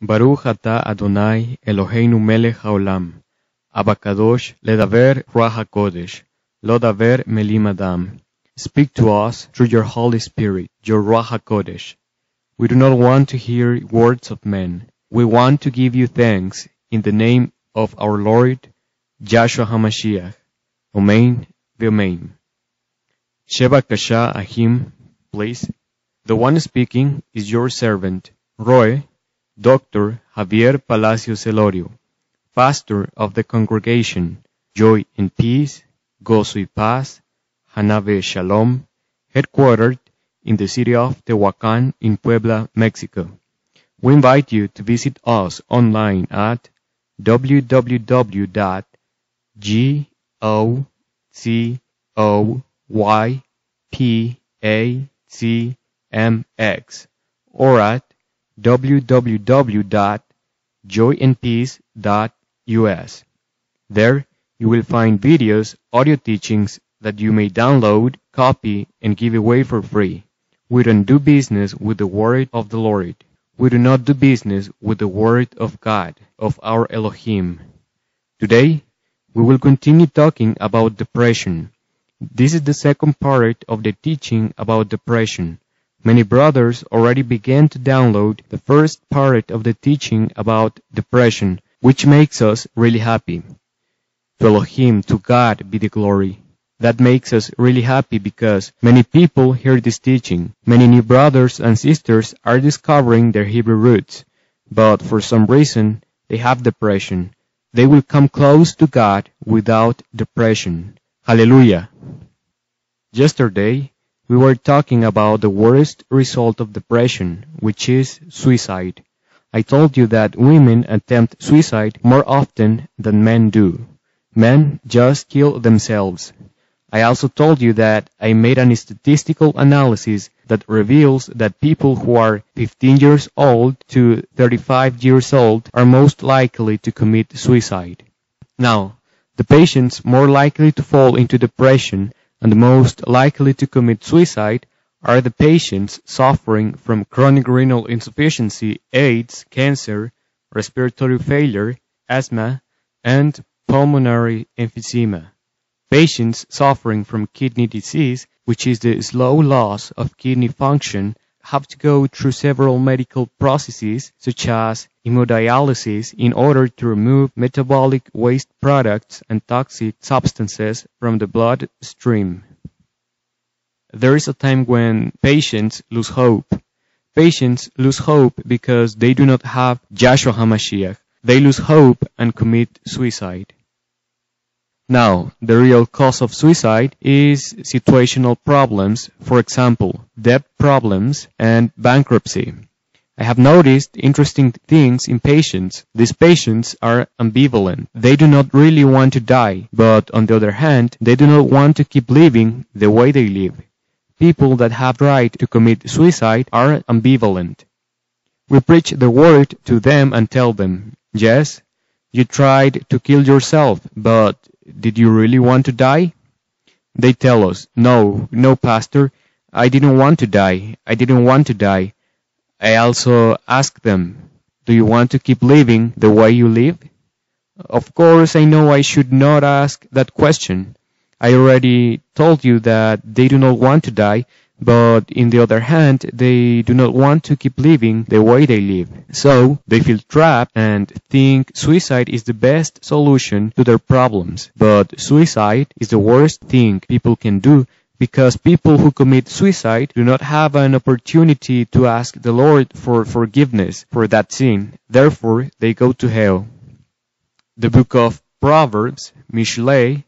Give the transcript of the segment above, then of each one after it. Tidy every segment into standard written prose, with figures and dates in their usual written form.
Baruch atah Adonai Eloheinu melech haolam, Abakadosh ledaber Ruach HaKodesh, lo daber melim adam. Speak to us through your Holy Spirit, your Ruach HaKodesh. We do not want to hear words of men. We want to give you thanks in the name of our Lord, Yahshua HaMashiach. Amen v'amen. Sheva Kasha Ahim, please. The one speaking is your servant, Roe, Dr. Javier Palacios Elorio, pastor of the congregation Joy and Peace, Gozo y Paz, Hanave Shalom, headquartered in the city of Tehuacan in Puebla, Mexico. We invite you to visit us online at www.gocoypacmx or at www.joyandpeace.us. There you will find videos, audio teachings that you may download, copy, and give away for free. We don't do business with the word of the Lord. We do not do business with the word of God, of our Elohim. Today, we will continue talking about depression. This is the second part of the teaching about depression. Many brothers already began to download the first part of the teaching about depression, which makes us really happy. To Elohim, to God be the glory. That makes us really happy because many people hear this teaching. Many new brothers and sisters are discovering their Hebrew roots, but for some reason they have depression. They will come close to God without depression. Hallelujah! Yesterday, we were talking about the worst result of depression, which is suicide. I told you that women attempt suicide more often than men do. Men just kill themselves. I also told you that I made a statistical analysis that reveals that people who are 15 years old to 35 years old are most likely to commit suicide. Now, the patients more likely to fall into depression and the most likely to commit suicide are the patients suffering from chronic renal insufficiency, AIDS, cancer, respiratory failure, asthma, and pulmonary emphysema. Patients suffering from kidney disease, which is the slow loss of kidney function, have to go through several medical processes such as hemodialysis in order to remove metabolic waste products and toxic substances from the bloodstream. There is a time when patients lose hope. Patients lose hope because they do not have Yahshua HaMashiach. They lose hope and commit suicide. Now, the real cause of suicide is situational problems, for example, debt problems and bankruptcy. I have noticed interesting things in patients. These patients are ambivalent. They do not really want to die, but on the other hand, they do not want to keep living the way they live. People that have tried to commit suicide are ambivalent. We preach the word to them and tell them, yes, you tried to kill yourself, but did you really want to die? They tell us, no, pastor, I didn't want to die. I also ask them, do you want to keep living the way you live? Of course, I know I should not ask that question. I already told you that they do not want to die, but in the other hand, they do not want to keep living the way they live. So, they feel trapped and think suicide is the best solution to their problems. But suicide is the worst thing people can do because people who commit suicide do not have an opportunity to ask the Lord for forgiveness for that sin. Therefore, they go to hell. The book of Proverbs, Mishlei,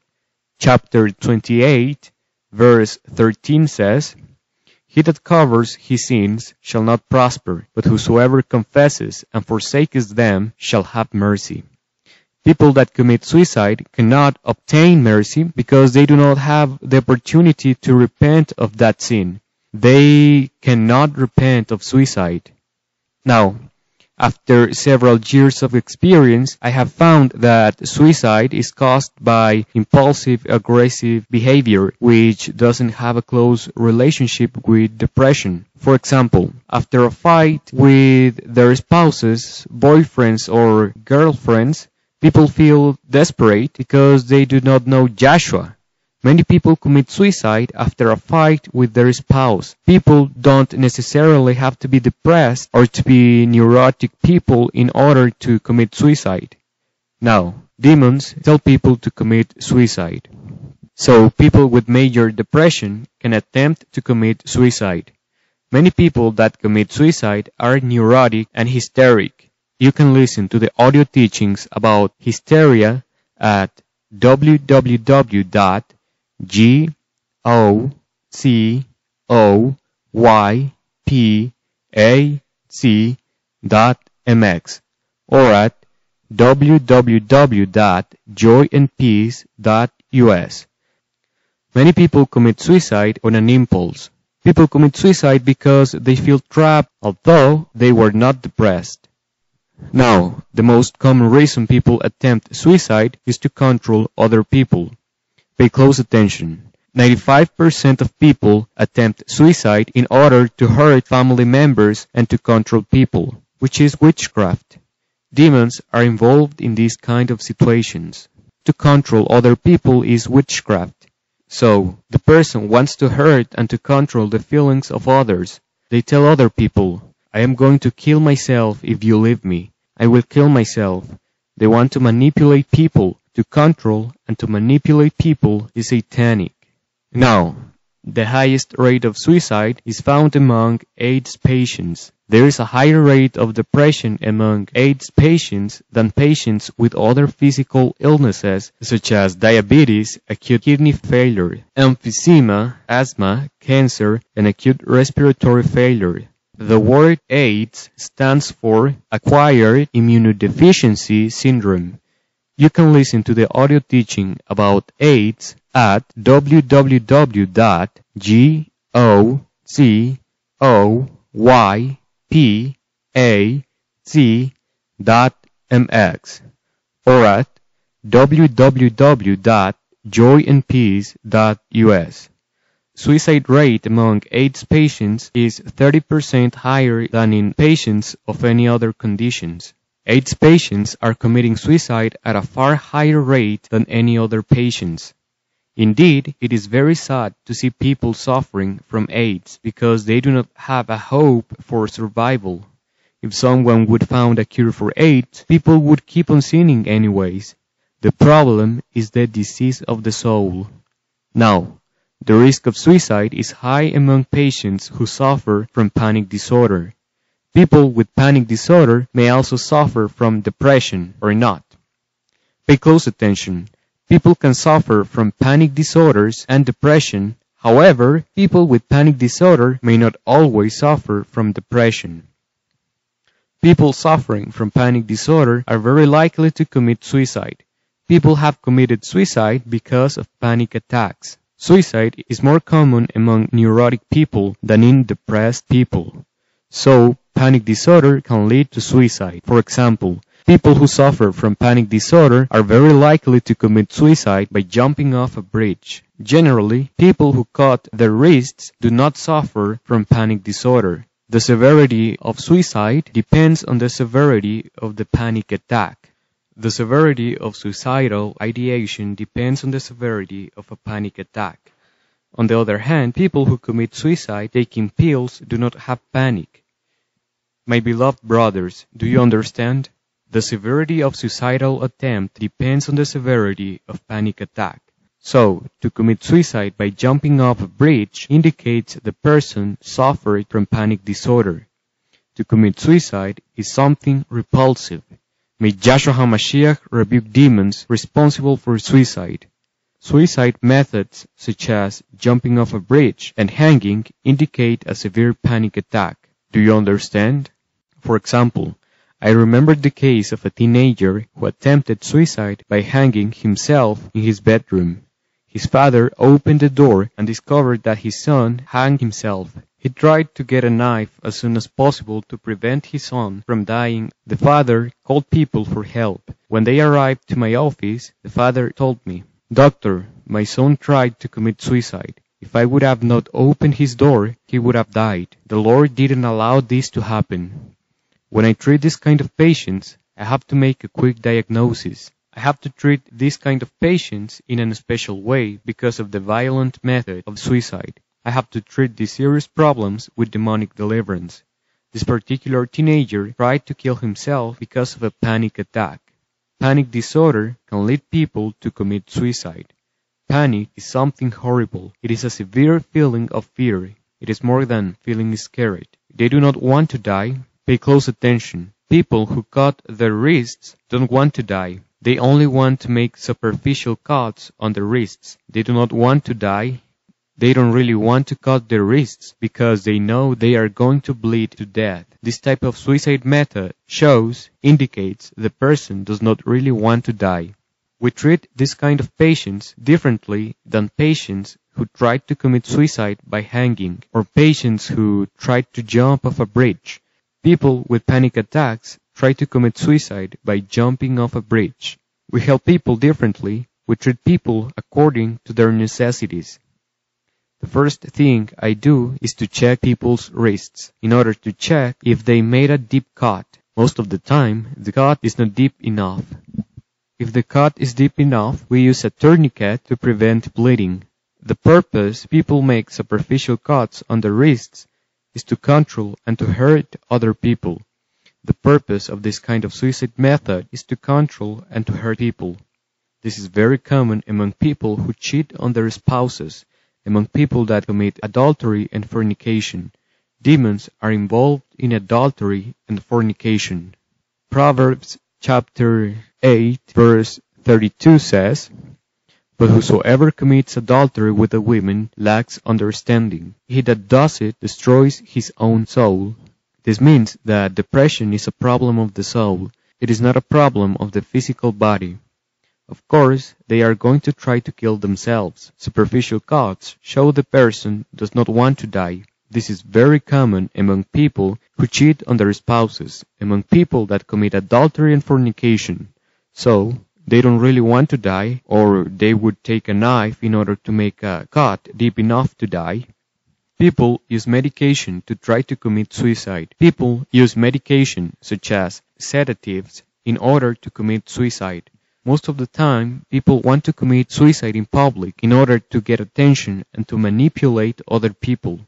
chapter 28, verse 13 says, He that covers his sins shall not prosper, but whosoever confesses and forsakes them shall have mercy. People that commit suicide cannot obtain mercy because they do not have the opportunity to repent of that sin. They cannot repent of suicide. Now, After several years of experience, I have found that suicide is caused by impulsive, aggressive behavior, which doesn't have a close relationship with depression. For example, after a fight with their spouses, boyfriends, or girlfriends, people feel desperate because they do not know Joshua. Many people commit suicide after a fight with their spouse. People don't necessarily have to be depressed or to be neurotic people in order to commit suicide. Now, demons tell people to commit suicide. So, people with major depression can attempt to commit suicide. Many people that commit suicide are neurotic and hysteric. You can listen to the audio teachings about hysteria at www.gocoypac.mx or at www.joyandpeace.us. Many people commit suicide on an impulse. People commit suicide because they feel trapped, although they were not depressed. Now, the most common reason people attempt suicide is to control other people. Pay close attention. 95% of people attempt suicide in order to hurt family members and to control people, which is witchcraft. Demons are involved in these kind of situations. To control other people is witchcraft. So, the person wants to hurt and to control the feelings of others. They tell other people, I am going to kill myself if you leave me. I will kill myself. They want to manipulate people. To control and to manipulate people is satanic. Now, the highest rate of suicide is found among AIDS patients. There is a higher rate of depression among AIDS patients than patients with other physical illnesses such as diabetes, acute kidney failure, emphysema, asthma, cancer, and acute respiratory failure. The word AIDS stands for Acquired Immunodeficiency Syndrome. You can listen to the audio teaching about AIDS at www.gocoypac.mx or at www.joyandpeace.us. Suicide rate among AIDS patients is 30% higher than in patients of any other conditions. AIDS patients are committing suicide at a far higher rate than any other patients. Indeed, it is very sad to see people suffering from AIDS because they do not have a hope for survival. If someone would found a cure for AIDS, people would keep on sinning anyways. The problem is the disease of the soul. Now, the risk of suicide is high among patients who suffer from panic disorder. People with panic disorder may also suffer from depression or not. Pay close attention. People can suffer from panic disorders and depression. However, people with panic disorder may not always suffer from depression. People suffering from panic disorder are very likely to commit suicide. People have committed suicide because of panic attacks. Suicide is more common among neurotic people than in depressed people. So, panic disorder can lead to suicide. For example, people who suffer from panic disorder are very likely to commit suicide by jumping off a bridge. Generally, people who cut their wrists do not suffer from panic disorder. The severity of suicide depends on the severity of the panic attack. The severity of suicidal ideation depends on the severity of a panic attack. On the other hand, people who commit suicide taking pills do not have panic. My beloved brothers, do you understand? The severity of suicidal attempt depends on the severity of panic attack. So, to commit suicide by jumping off a bridge indicates the person suffered from panic disorder. To commit suicide is something repulsive. May Yahshua HaMashiach rebuke demons responsible for suicide. Suicide methods such as jumping off a bridge and hanging indicate a severe panic attack. Do you understand? For example, I remember the case of a teenager who attempted suicide by hanging himself in his bedroom. His father opened the door and discovered that his son hanged himself. He tried to get a knife as soon as possible to prevent his son from dying. The father called people for help. When they arrived to my office, the father told me, "Doctor, my son tried to commit suicide. If I would have not opened his door, he would have died. The Lord didn't allow this to happen." When I treat this kind of patients, I have to make a quick diagnosis. I have to treat this kind of patients in a special way because of the violent method of suicide. I have to treat these serious problems with demonic deliverance. This particular teenager tried to kill himself because of a panic attack. Panic disorder can lead people to commit suicide. Panic is something horrible. It is a severe feeling of fear. It is more than feeling scared. They do not want to die. Pay close attention. People who cut their wrists don't want to die. They only want to make superficial cuts on their wrists. They do not want to die. They don't really want to cut their wrists because they know they are going to bleed to death. This type of suicide method indicates the person does not really want to die. We treat this kind of patients differently than patients who tried to commit suicide by hanging or patients who tried to jump off a bridge. People with panic attacks try to commit suicide by jumping off a bridge. We help people differently. We treat people according to their necessities. The first thing I do is to check people's wrists in order to check if they made a deep cut. Most of the time, the cut is not deep enough. If the cut is deep enough, we use a tourniquet to prevent bleeding. The purpose people make superficial cuts on the wrists is to control and to hurt other people. The purpose of this kind of suicide method is to control and to hurt people. This is very common among people who cheat on their spouses, among people that commit adultery and fornication. Demons are involved in adultery and fornication. Proverbs chapter 8 verse 32 says, "But whosoever commits adultery with a woman lacks understanding. He that does it destroys his own soul." This means that depression is a problem of the soul. It is not a problem of the physical body. Of course, they are going to try to kill themselves. Superficial cuts show the person does not want to die. This is very common among people who cheat on their spouses, among people that commit adultery and fornication. So, they don't really want to die, or they would take a knife in order to make a cut deep enough to die. People use medication to try to commit suicide. People use medication, such as sedatives, in order to commit suicide. Most of the time, people want to commit suicide in public in order to get attention and to manipulate other people.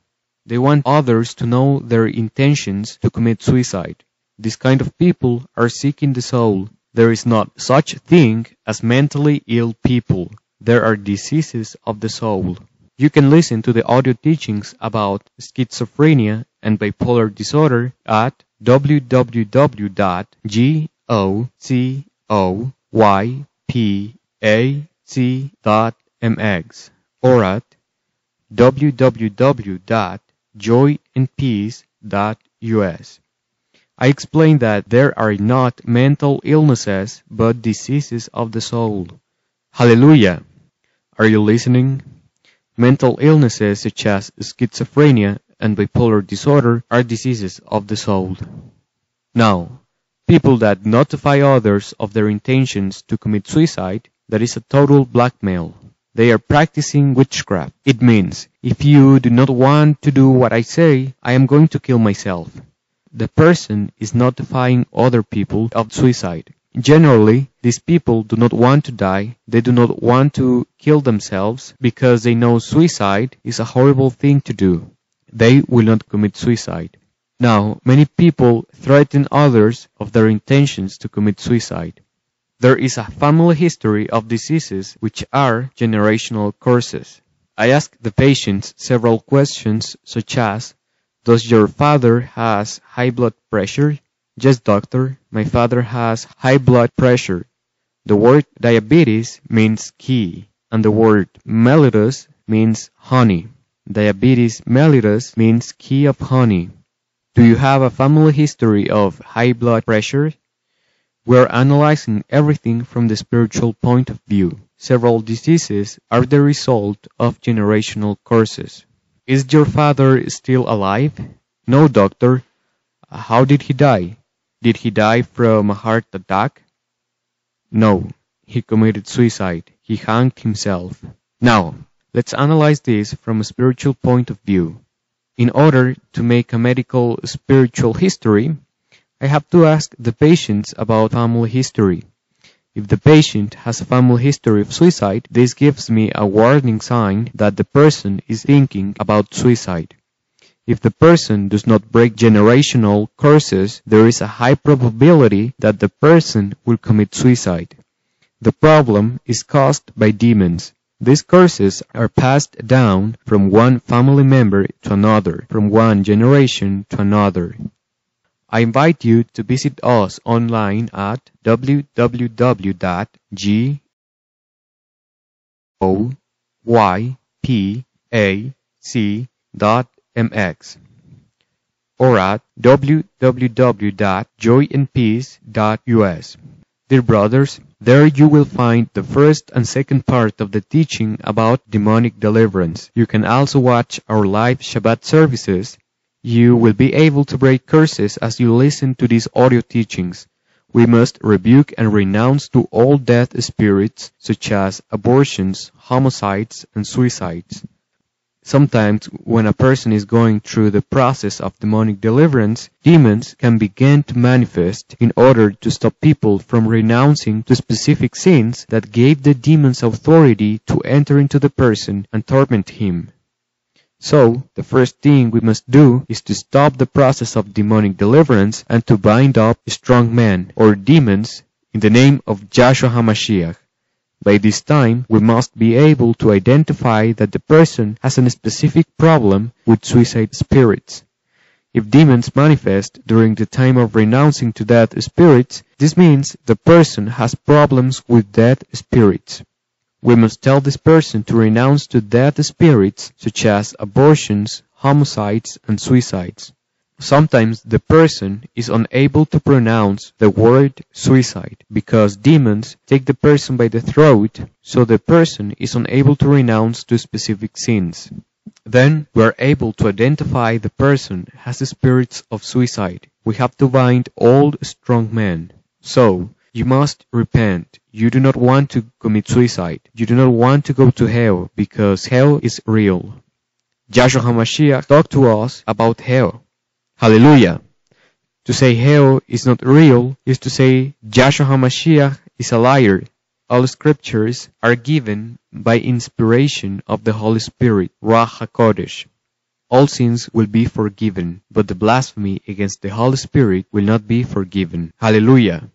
They want others to know their intentions to commit suicide. This kind of people are sick in the soul. There is not such thing as mentally ill people. There are diseases of the soul. You can listen to the audio teachings about schizophrenia and bipolar disorder at www.goypac.mx or at www.joyandpeace.us. I explained that there are not mental illnesses but diseases of the soul. Hallelujah! Are you listening? Mental illnesses such as schizophrenia and bipolar disorder are diseases of the soul. Now, people that notify others of their intentions to commit suicide, that is a total blackmail. They are practicing witchcraft. It means, if you do not want to do what I say, I am going to kill myself. The person is notifying other people of suicide. Generally, these people do not want to die. They do not want to kill themselves because they know suicide is a horrible thing to do. They will not commit suicide. Now, many people threaten others of their intentions to commit suicide. There is a family history of diseases which are generational curses. I ask the patients several questions such as, "Does your father has high blood pressure?" "Yes, doctor, my father has high blood pressure." The word diabetes means key, and the word mellitus means honey. Diabetes mellitus means key of honey. Do you have a family history of high blood pressure? We are analyzing everything from the spiritual point of view. Several diseases are the result of generational curses. Is your father still alive? No, doctor. How did he die? Did he die from a heart attack? No, he committed suicide. He hanged himself. Now, let's analyze this from a spiritual point of view. In order to make a medical spiritual history, I have to ask the patient about family history. If the patient has a family history of suicide, this gives me a warning sign that the person is thinking about suicide. If the person does not break generational curses, there is a high probability that the person will commit suicide. The problem is caused by demons. These curses are passed down from one family member to another, from one generation to another. I invite you to visit us online at www.joypac.mx or at www.joyandpeace.us. Dear brothers, there you will find the first and second part of the teaching about demonic deliverance. You can also watch our live Shabbat services. You will be able to break curses as you listen to these audio teachings. We must rebuke and renounce to all death spirits such as abortions, homicides, and suicides. Sometimes when a person is going through the process of demonic deliverance, demons can begin to manifest in order to stop people from renouncing to specific sins that gave the demons authority to enter into the person and torment him. So, the first thing we must do is to stop the process of demonic deliverance and to bind up strong men or demons in the name of Yahshua HaMashiach. By this time, we must be able to identify that the person has a specific problem with suicide spirits. If demons manifest during the time of renouncing to death spirits, this means the person has problems with death spirits. We must tell this person to renounce to death spirits such as abortions, homicides, and suicides. Sometimes the person is unable to pronounce the word suicide because demons take the person by the throat, so the person is unable to renounce to specific sins. Then we are able to identify the person has the spirits of suicide. We have to bind all strong men. So, you must repent. You do not want to commit suicide. You do not want to go to hell because hell is real. Yahshua HaMashiach talked to us about hell. Hallelujah! To say hell is not real is to say Yahshua HaMashiach is a liar. All scriptures are given by inspiration of the Holy Spirit, Ruach HaKodesh. All sins will be forgiven, but the blasphemy against the Holy Spirit will not be forgiven. Hallelujah!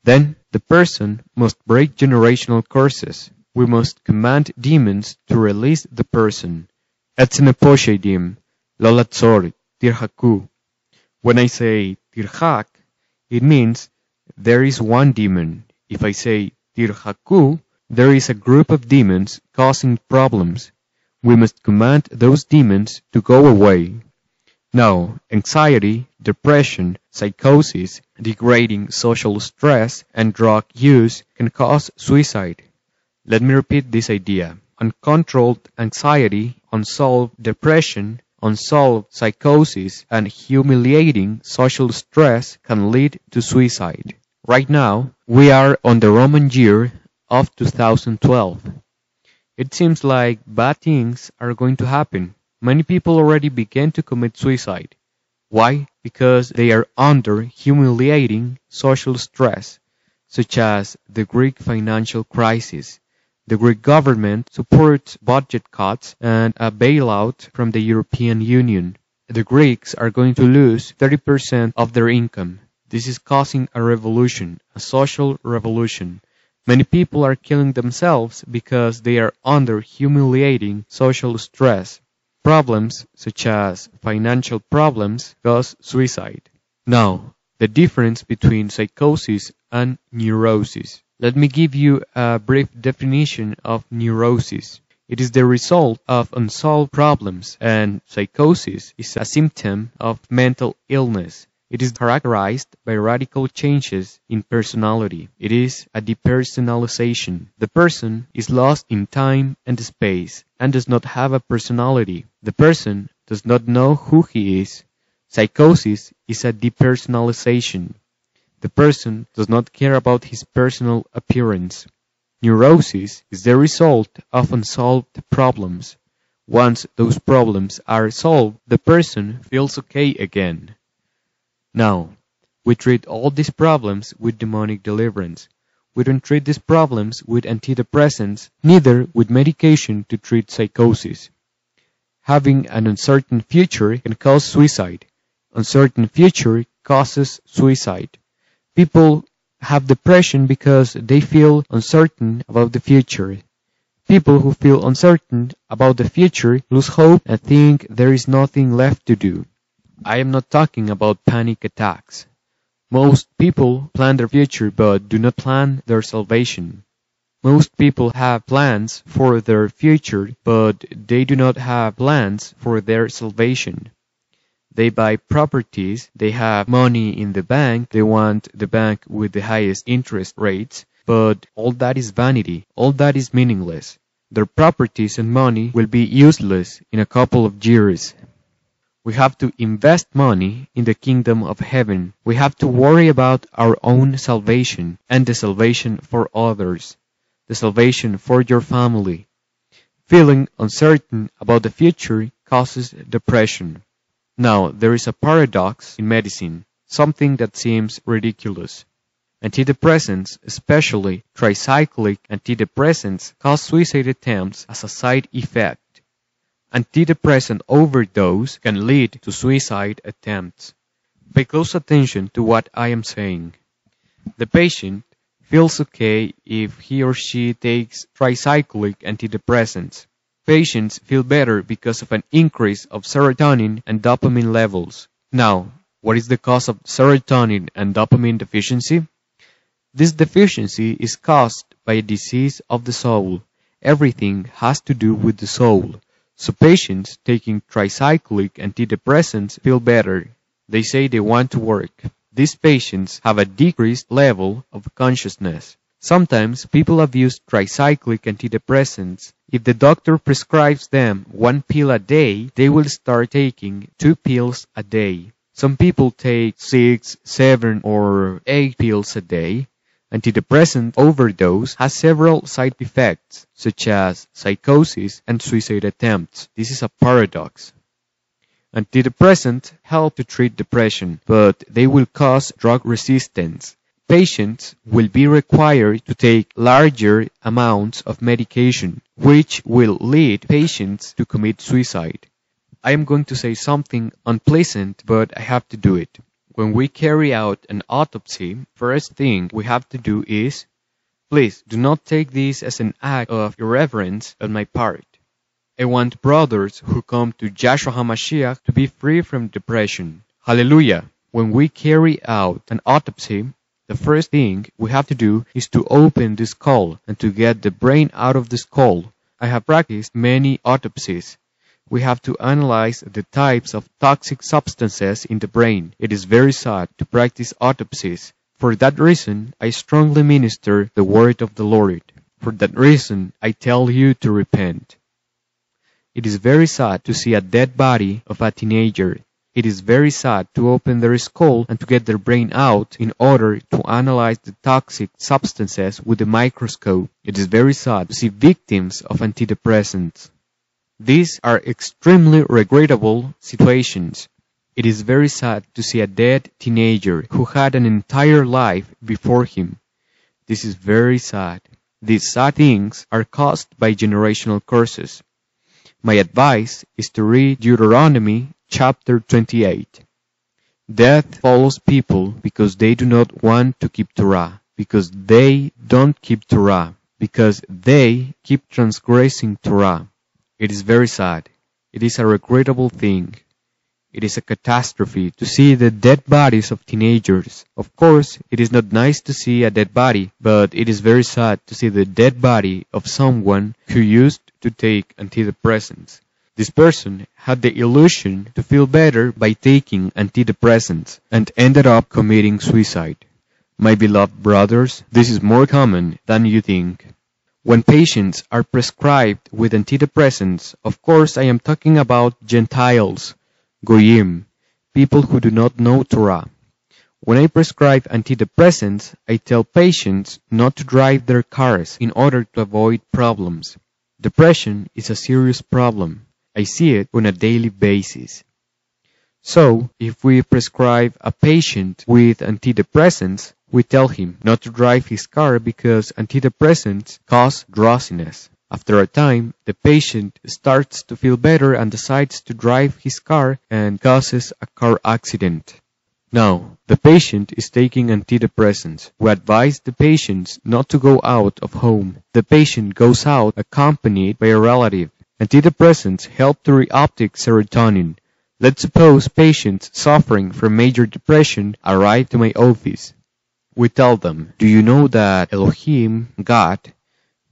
Then the person must break generational curses. We must command demons to release the person. Etzene poshedim, lolatzor, tirhaku. When I say tirhak, it means there is one demon. If I say tirhaku, there is a group of demons causing problems. We must command those demons to go away. Now, anxiety, depression, psychosis, degrading social stress, and drug use can cause suicide. Let me repeat this idea. Uncontrolled anxiety, unsolved depression, unsolved psychosis, and humiliating social stress can lead to suicide. Right now, we are on the Roman year of 2012. It seems like bad things are going to happen. Many people already began to commit suicide. Why? Because they are under humiliating social stress, such as the Greek financial crisis. The Greek government supports budget cuts and a bailout from the European Union. The Greeks are going to lose 30% of their income. This is causing a revolution, a social revolution. Many people are killing themselves because they are under humiliating social stress. Problems such as financial problems cause suicide. Now, the difference between psychosis and neurosis. Let me give you a brief definition of neurosis. It is the result of unsolved problems, and psychosis is a symptom of mental illness. It is characterized by radical changes in personality. It is a depersonalization. The person is lost in time and space and does not have a personality. The person does not know who he is. Psychosis is a depersonalization. The person does not care about his personal appearance. Neurosis is the result of unsolved problems. Once those problems are solved, the person feels okay again. Now, we treat all these problems with demonic deliverance. We don't treat these problems with antidepressants, neither with medication to treat psychosis. Having an uncertain future can cause suicide. Uncertain future causes suicide. People have depression because they feel uncertain about the future. People who feel uncertain about the future lose hope and think there is nothing left to do. I am not talking about panic attacks. Most people plan their future but do not plan their salvation. Most people have plans for their future but they do not have plans for their salvation. They buy properties, they have money in the bank, they want the bank with the highest interest rates, but all that is vanity, all that is meaningless. Their properties and money will be useless in a couple of years. We have to invest money in the kingdom of heaven. We have to worry about our own salvation and the salvation for others, the salvation for your family. Feeling uncertain about the future causes depression. Now, there is a paradox in medicine, something that seems ridiculous. Antidepressants, especially tricyclic antidepressants, cause suicide attempts as a side effect. Antidepressant overdose can lead to suicide attempts. Pay close attention to what I am saying. The patient feels okay if he or she takes tricyclic antidepressants. Patients feel better because of an increase of serotonin and dopamine levels. Now, what is the cause of serotonin and dopamine deficiency? This deficiency is caused by a disease of the soul. Everything has to do with the soul. So patients taking tricyclic antidepressants feel better. They say they want to work. These patients have a decreased level of consciousness. Sometimes people abuse tricyclic antidepressants. If the doctor prescribes them 1 pill a day, they will start taking 2 pills a day. Some people take 6, 7, or 8 pills a day. Antidepressant overdose has several side effects, such as psychosis and suicide attempts. This is a paradox. Antidepressants help to treat depression, but they will cause drug resistance. Patients will be required to take larger amounts of medication, which will lead patients to commit suicide. I am going to say something unpleasant, but I have to do it. When we carry out an autopsy, first thing we have to do is, please do not take this as an act of irreverence on my part. I want brothers who come to Yahshua HaMashiach to be free from depression. Hallelujah! When we carry out an autopsy, the first thing we have to do is to open the skull and to get the brain out of the skull. I have practiced many autopsies. We have to analyze the types of toxic substances in the brain. It is very sad to practice autopsies. For that reason, I strongly minister the word of the Lord. For that reason, I tell you to repent. It is very sad to see a dead body of a teenager. It is very sad to open their skull and to get their brain out in order to analyze the toxic substances with a microscope. It is very sad to see victims of antidepressants. These are extremely regrettable situations. It is very sad to see a dead teenager who had an entire life before him. This is very sad. These sad things are caused by generational curses. My advice is to read Deuteronomy chapter 28. Death follows people because they do not want to keep Torah, because they don't keep Torah, because they keep transgressing Torah. It is very sad. It is a regrettable thing. It is a catastrophe to see the dead bodies of teenagers. Of course, it is not nice to see a dead body, but it is very sad to see the dead body of someone who used to take antidepressants. This person had the illusion to feel better by taking antidepressants and ended up committing suicide. My beloved brothers, this is more common than you think. When patients are prescribed with antidepressants, of course I am talking about Gentiles, Goyim, people who do not know Torah. When I prescribe antidepressants, I tell patients not to drive their cars in order to avoid problems. Depression is a serious problem. I see it on a daily basis. So, if we prescribe a patient with antidepressants, we tell him not to drive his car because antidepressants cause drowsiness. After a time, the patient starts to feel better and decides to drive his car and causes a car accident. Now, the patient is taking antidepressants. We advise the patients not to go out of home. The patient goes out accompanied by a relative. Antidepressants help to reuptake serotonin. Let's suppose patients suffering from major depression arrive to my office. We tell them, do you know that Elohim, God,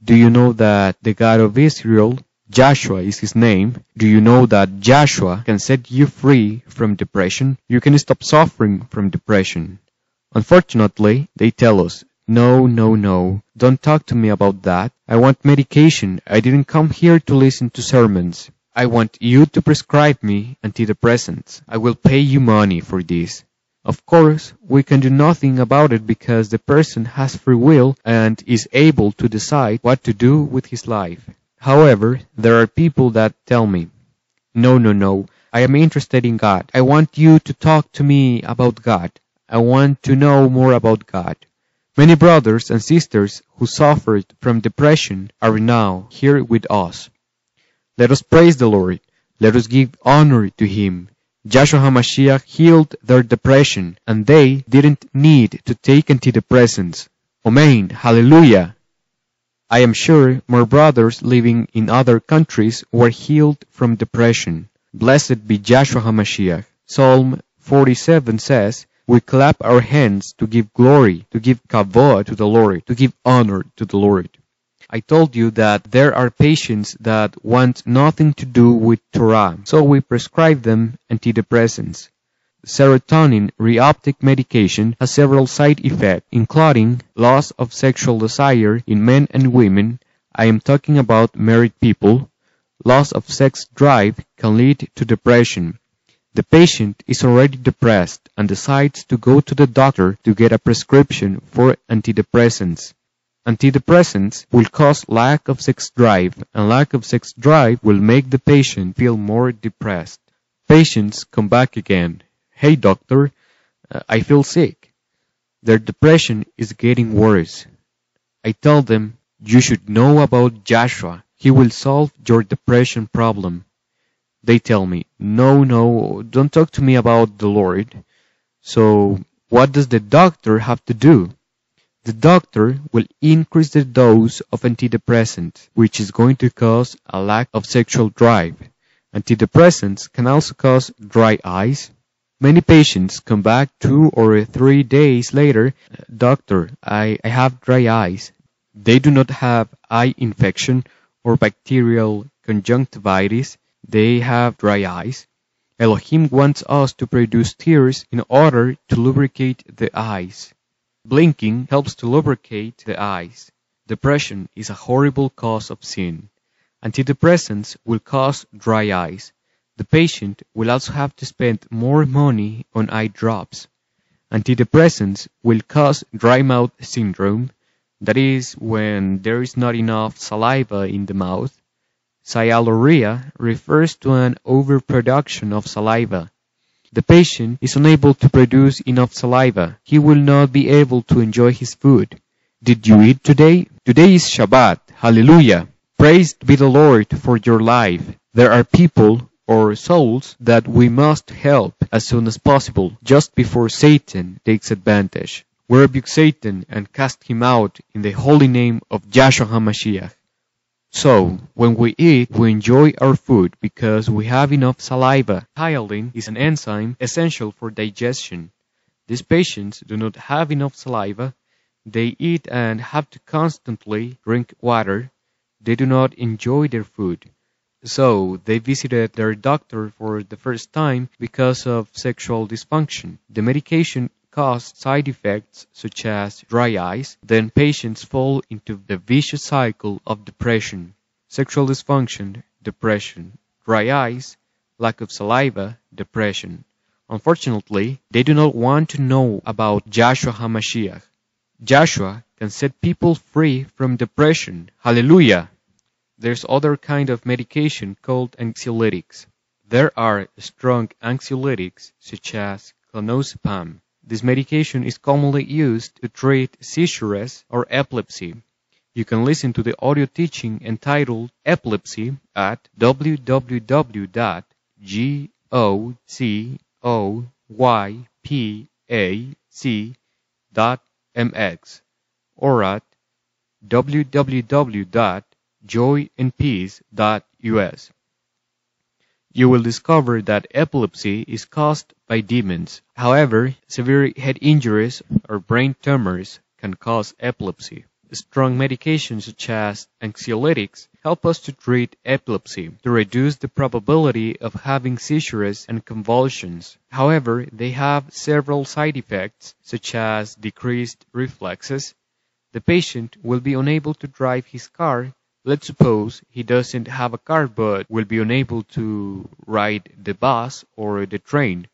do you know that the God of Israel, Joshua is his name, do you know that Joshua can set you free from depression? You can stop suffering from depression. Unfortunately, they tell us, no, don't talk to me about that. I want medication. I didn't come here to listen to sermons. I want you to prescribe me antidepressants. I will pay you money for this. Of course, we can do nothing about it because the person has free will and is able to decide what to do with his life. However, there are people that tell me, no, I am interested in God. I want you to talk to me about God. I want to know more about God. Many brothers and sisters who suffered from depression are now here with us. Let us praise the Lord. Let us give honor to Him. Yahshua HaMashiach healed their depression, and they didn't need to take antidepressants. Amen. Hallelujah. I am sure more brothers living in other countries were healed from depression. Blessed be Yahshua HaMashiach. Psalm 47 says, we clap our hands to give glory, to give kavod to the Lord, to give honor to the Lord. I told you that there are patients that want nothing to do with Torah, so we prescribe them antidepressants. Serotonin reuptake medication has several side effects, including loss of sexual desire in men and women. I am talking about married people. Loss of sex drive can lead to depression. The patient is already depressed and decides to go to the doctor to get a prescription for antidepressants. Antidepressants will cause lack of sex drive, and lack of sex drive will make the patient feel more depressed. Patients come back again. Hey doctor, I feel sick. Their depression is getting worse. I tell them, you should know about Joshua. He will solve your depression problem. They tell me, no, don't talk to me about the Lord. So, what does the doctor have to do? The doctor will increase the dose of antidepressant, which is going to cause a lack of sexual drive. Antidepressants can also cause dry eyes. Many patients come back 2 or 3 days later, doctor, I have dry eyes. They do not have eye infection or bacterial conjunctivitis. They have dry eyes. Elohim wants us to produce tears in order to lubricate the eyes. Blinking helps to lubricate the eyes. Depression is a horrible cause of sin. Antidepressants will cause dry eyes. The patient will also have to spend more money on eye drops. Antidepressants will cause dry mouth syndrome. That is when there is not enough saliva in the mouth. Sialorrhea refers to an overproduction of saliva. The patient is unable to produce enough saliva. He will not be able to enjoy his food. Did you eat today? Today is Shabbat. Hallelujah. Praised be the Lord for your life. There are people or souls that we must help as soon as possible, just before Satan takes advantage. We rebuke Satan and cast him out in the holy name of Yahshua HaMashiach. So, when we eat, we enjoy our food because we have enough saliva. Hyaline is an enzyme essential for digestion. These patients do not have enough saliva. They eat and have to constantly drink water. They do not enjoy their food. So they visited their doctor for the first time because of sexual dysfunction. The medication caused side effects such as dry eyes. Then patients fall into the vicious cycle of depression. Sexual dysfunction, depression. Dry eyes, lack of saliva, depression. Unfortunately, they do not want to know about Joshua HaMashiach. Joshua can set people free from depression. Hallelujah! There's other kind of medication called anxiolytics. There are strong anxiolytics such as clonazepam. This medication is commonly used to treat seizures or epilepsy. You can listen to the audio teaching entitled Epilepsy at www.gocoypac.mx or at www.joyandpeace.us. You will discover that epilepsy is caused by demons. However, severe head injuries or brain tumors can cause epilepsy. Strong medications such as anxiolytics help us to treat epilepsy, to reduce the probability of having seizures and convulsions. However, they have several side effects such as decreased reflexes. The patient will be unable to drive his car. Let's suppose he doesn't have a car but will be unable to ride the bus or the train.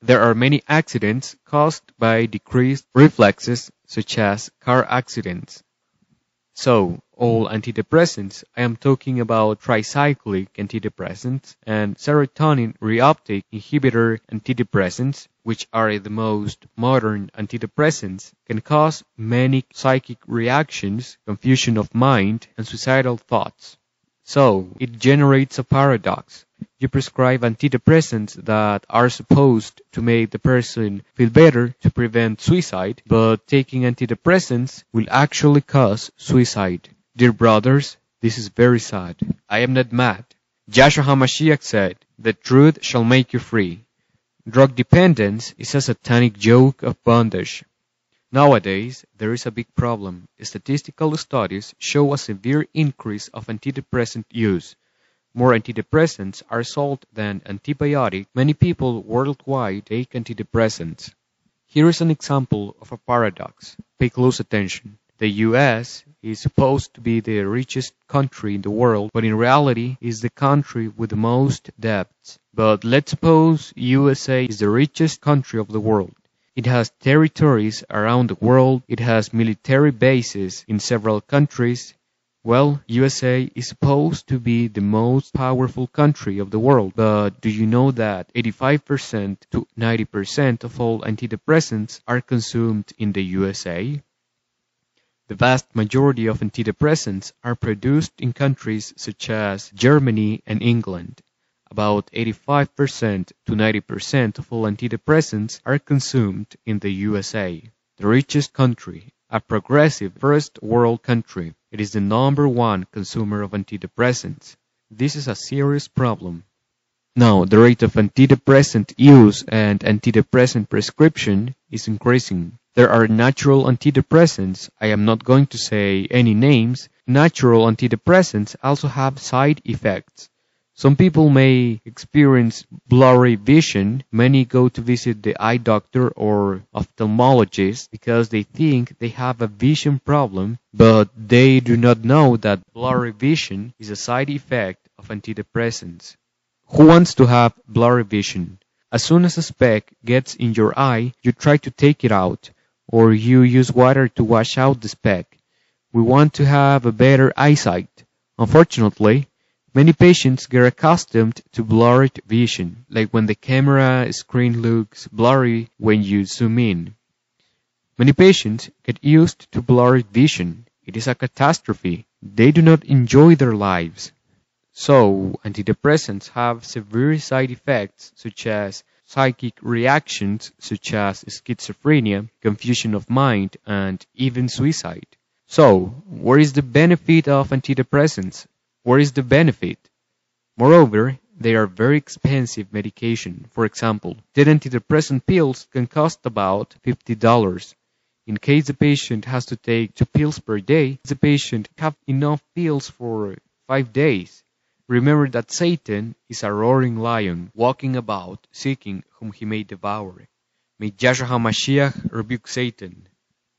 There are many accidents caused by decreased reflexes such as car accidents. So, all antidepressants, I am talking about tricyclic antidepressants and serotonin reuptake inhibitor antidepressants, which are the most modern antidepressants, can cause many psychic reactions, confusion of mind, and suicidal thoughts. So, it generates a paradox. You prescribe antidepressants that are supposed to make the person feel better to prevent suicide, but taking antidepressants will actually cause suicide. Dear brothers, this is very sad. I am not mad. Joshua HaMashiach said, "The truth shall make you free." Drug dependence is a satanic yoke of bondage. Nowadays, there is a big problem. Statistical studies show a severe increase of antidepressant use. More antidepressants are sold than antibiotics. Many people worldwide take antidepressants. Here is an example of a paradox. Pay close attention. The US is supposed to be the richest country in the world, but in reality is the country with the most debts. But let's suppose USA is the richest country of the world. It has territories around the world. It has military bases in several countries. Well, USA is supposed to be the most powerful country of the world, but do you know that 85% to 90% of all antidepressants are consumed in the USA? The vast majority of antidepressants are produced in countries such as Germany and England. About 85% to 90% of all antidepressants are consumed in the USA, the richest country, a progressive first world country. It is the number one consumer of antidepressants. This is a serious problem. Now, the rate of antidepressant use and antidepressant prescription is increasing. There are natural antidepressants. I am not going to say any names. Natural antidepressants also have side effects. Some people may experience blurry vision. Many go to visit the eye doctor or ophthalmologist because they think they have a vision problem, but they do not know that blurry vision is a side effect of antidepressants. Who wants to have blurry vision? As soon as a speck gets in your eye, you try to take it out, or you use water to wash out the speck. We want to have a better eyesight. Unfortunately, many patients get accustomed to blurred vision, like when the camera screen looks blurry when you zoom in. Many patients get used to blurred vision. It is a catastrophe. They do not enjoy their lives. So, antidepressants have severe side effects such as psychic reactions such as schizophrenia, confusion of mind, and even suicide. So, where is the benefit of antidepressants? Where is the benefit? Moreover, they are very expensive medication. For example, 10 antidepressant pills can cost about $50. In case the patient has to take 2 pills per day, the patient have enough pills for 5 days. Remember that Satan is a roaring lion walking about seeking whom he may devour. May Yahshua HaMashiach rebuke Satan.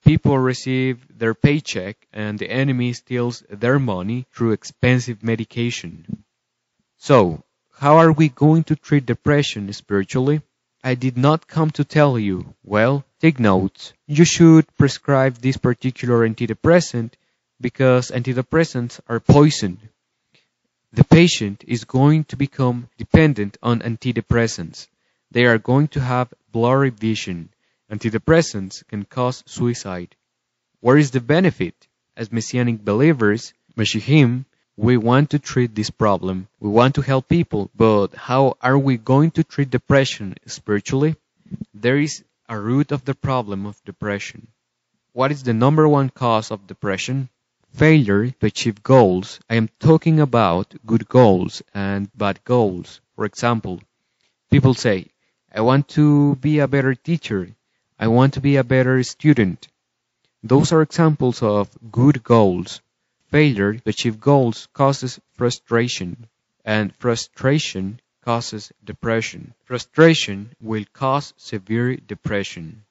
People receive their paycheck and the enemy steals their money through expensive medication. So, how are we going to treat depression spiritually? I did not come to tell you. Well, take notes. You should prescribe this particular antidepressant because antidepressants are poison. The patient is going to become dependent on antidepressants. They are going to have blurry vision. Antidepressants can cause suicide. Where is the benefit? As Messianic believers, Mashiachim, we want to treat this problem. We want to help people, but how are we going to treat depression spiritually? There is a root of the problem of depression. What is the number one cause of depression? Failure to achieve goals. I am talking about good goals and bad goals. For example, people say, I want to be a better teacher. I want to be a better student. Those are examples of good goals. Failure to achieve goals causes frustration, and frustration causes depression. Frustration will cause severe depression.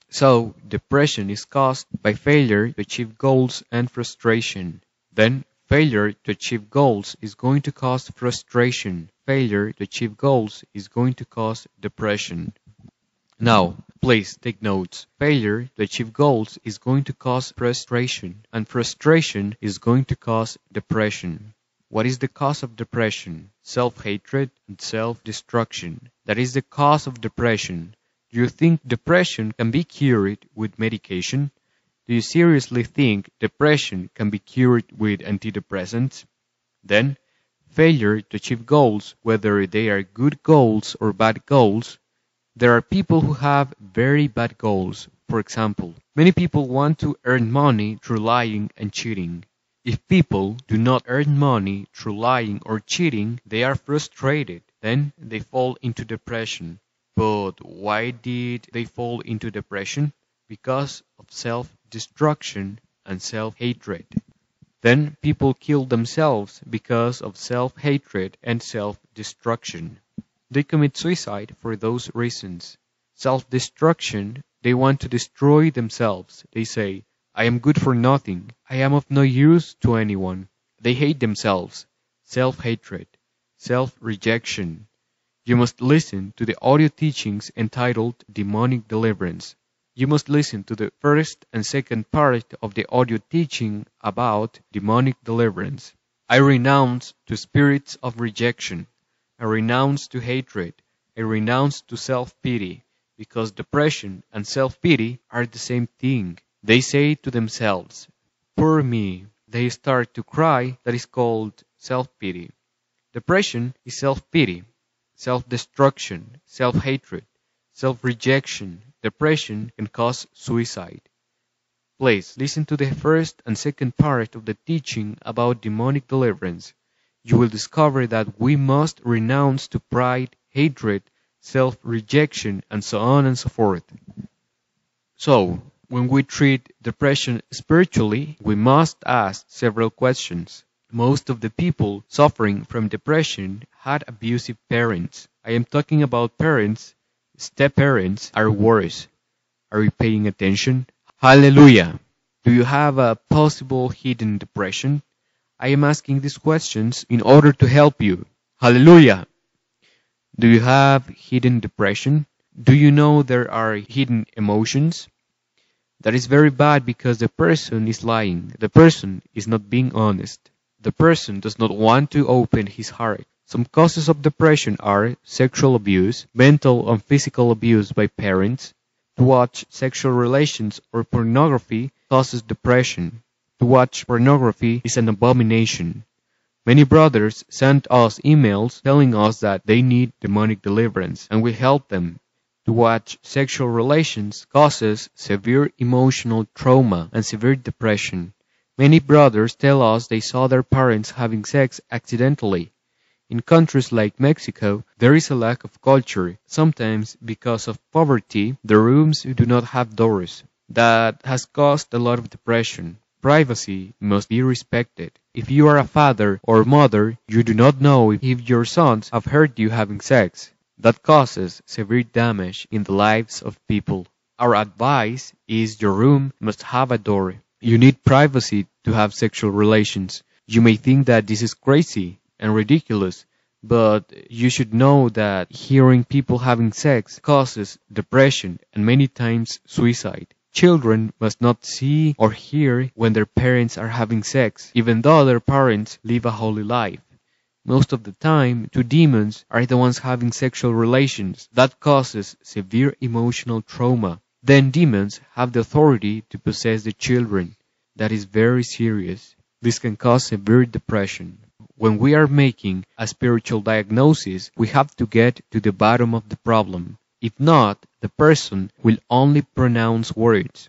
So, depression is caused by failure to achieve goals and frustration. Then, failure to achieve goals is going to cause frustration. Failure to achieve goals is going to cause depression. Now, please take notes. Failure to achieve goals is going to cause frustration, and frustration is going to cause depression. What is the cause of depression? Self-hatred and self-destruction. That is the cause of depression. Do you think depression can be cured with medication? Do you seriously think depression can be cured with antidepressants? Then, failure to achieve goals, whether they are good goals or bad goals. There are people who have very bad goals. For example, many people want to earn money through lying and cheating. If people do not earn money through lying or cheating, they are frustrated. Then they fall into depression. But why did they fall into depression? Because of self-destruction and self-hatred. Then people kill themselves because of self-hatred and self-destruction. They commit suicide for those reasons. Self-destruction, they want to destroy themselves. They say, I am good for nothing. I am of no use to anyone. They hate themselves. Self-hatred. Self-rejection. You must listen to the audio teachings entitled Demonic Deliverance. You must listen to the first and second part of the audio teaching about demonic deliverance. I renounce to spirits of rejection. I renounce to hatred. I renounce to self-pity, because depression and self-pity are the same thing. They say to themselves, poor me. They start to cry. That is called self-pity. Depression is self-pity, self-destruction, self-hatred, self-rejection. Depression can cause suicide. Please listen to the first and second part of the teaching about demonic deliverance. You will discover that we must renounce to pride, hatred, self-rejection, and so on and so forth. So, when we treat depression spiritually, we must ask several questions. Most of the people suffering from depression had abusive parents. I am talking about parents. Step-parents are worse. Are you paying attention? Hallelujah! Do you have a possible hidden depression? I am asking these questions in order to help you. Hallelujah! Do you have hidden depression? Do you know there are hidden emotions? That is very bad because the person is lying. The person is not being honest. The person does not want to open his heart. Some causes of depression are sexual abuse, mental and physical abuse by parents. To watch sexual relations or pornography causes depression. To watch pornography is an abomination. Many brothers sent us emails telling us that they need demonic deliverance, and we help them. To watch sexual relations causes severe emotional trauma and severe depression. Many brothers tell us they saw their parents having sex accidentally. In countries like Mexico, there is a lack of culture. Sometimes, because of poverty, the rooms do not have doors. That has caused a lot of depression. Privacy must be respected. If you are a father or mother, you do not know if your sons have heard you having sex. That causes severe damage in the lives of people. Our advice is your room must have a door. You need privacy to have sexual relations. You may think that this is crazy and ridiculous, but you should know that hearing people having sex causes depression and many times suicide. Children must not see or hear when their parents are having sex, even though their parents live a holy life. Most of the time, two demons are the ones having sexual relations. That causes severe emotional trauma. Then demons have the authority to possess the children. That is very serious. This can cause severe depression. When we are making a spiritual diagnosis, we have to get to the bottom of the problem. If not, the person will only pronounce words.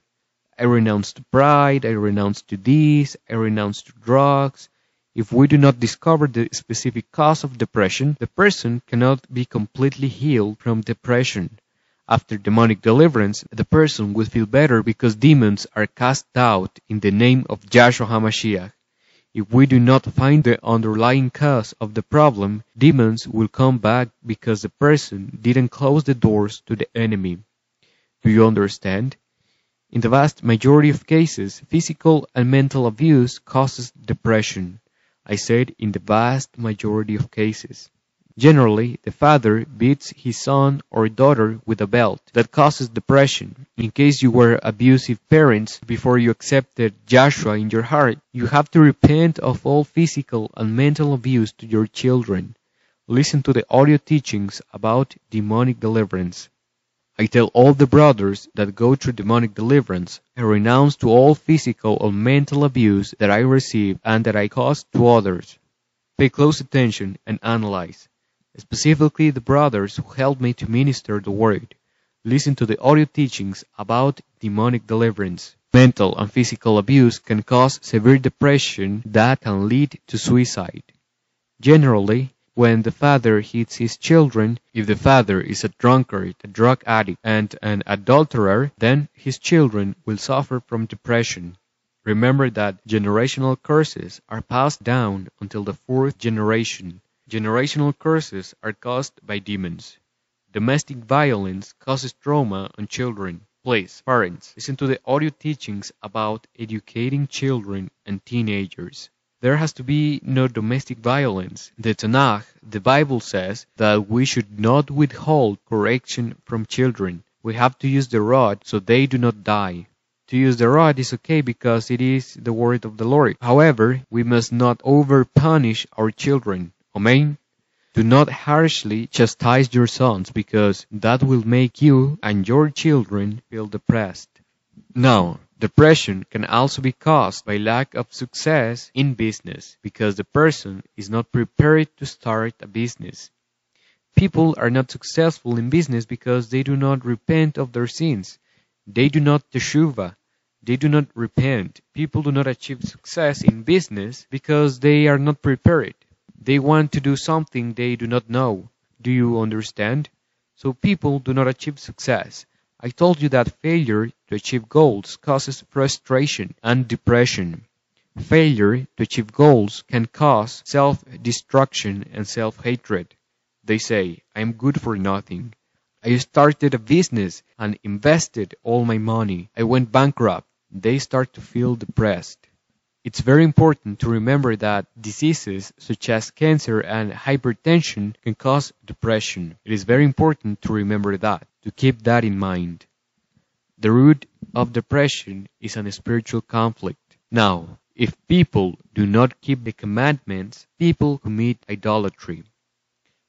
I renounce to pride, I renounce to this, I renounce to drugs. If we do not discover the specific cause of depression, the person cannot be completely healed from depression. After demonic deliverance, the person will feel better because demons are cast out in the name of Yahshua HaMashiach. If we do not find the underlying cause of the problem, demons will come back because the person didn't close the doors to the enemy. Do you understand? In the vast majority of cases, physical and mental abuse causes depression. I said in the vast majority of cases. Generally, the father beats his son or daughter with a belt. That causes depression. In case you were abusive parents before you accepted Joshua in your heart, you have to repent of all physical and mental abuse to your children. Listen to the audio teachings about demonic deliverance. I tell all the brothers that go through demonic deliverance, I renounce to all physical or mental abuse that I receive and that I caused to others. Pay close attention and analyze. Specifically the brothers who helped me to minister the word. Listen to the audio teachings about demonic deliverance. Mental and physical abuse can cause severe depression that can lead to suicide. Generally, when the father hits his children, if the father is a drunkard, a drug addict, and an adulterer, then his children will suffer from depression. Remember that generational curses are passed down until the fourth generation. Generational curses are caused by demons. Domestic violence causes trauma on children. Please, parents, listen to the audio teachings about educating children and teenagers. There has to be no domestic violence. The Tanakh, the Bible says that we should not withhold correction from children. We have to use the rod so they do not die. To use the rod is okay because it is the word of the Lord. However, we must not over-punish our children. Amen? Do not harshly chastise your sons because that will make you and your children feel depressed. Now, depression can also be caused by lack of success in business because the person is not prepared to start a business. People are not successful in business because they do not repent of their sins. They do not teshuvah. They do not repent. People do not achieve success in business because they are not prepared. They want to do something they do not know. Do you understand? So people do not achieve success. I told you that failure to achieve goals causes frustration and depression. Failure to achieve goals can cause self-destruction and self-hatred. They say, I am good for nothing. I started a business and invested all my money. I went bankrupt. They start to feel depressed. It's very important to remember that diseases such as cancer and hypertension can cause depression. It is very important to remember that, to keep that in mind. The root of depression is a spiritual conflict. Now, if people do not keep the commandments, people commit idolatry.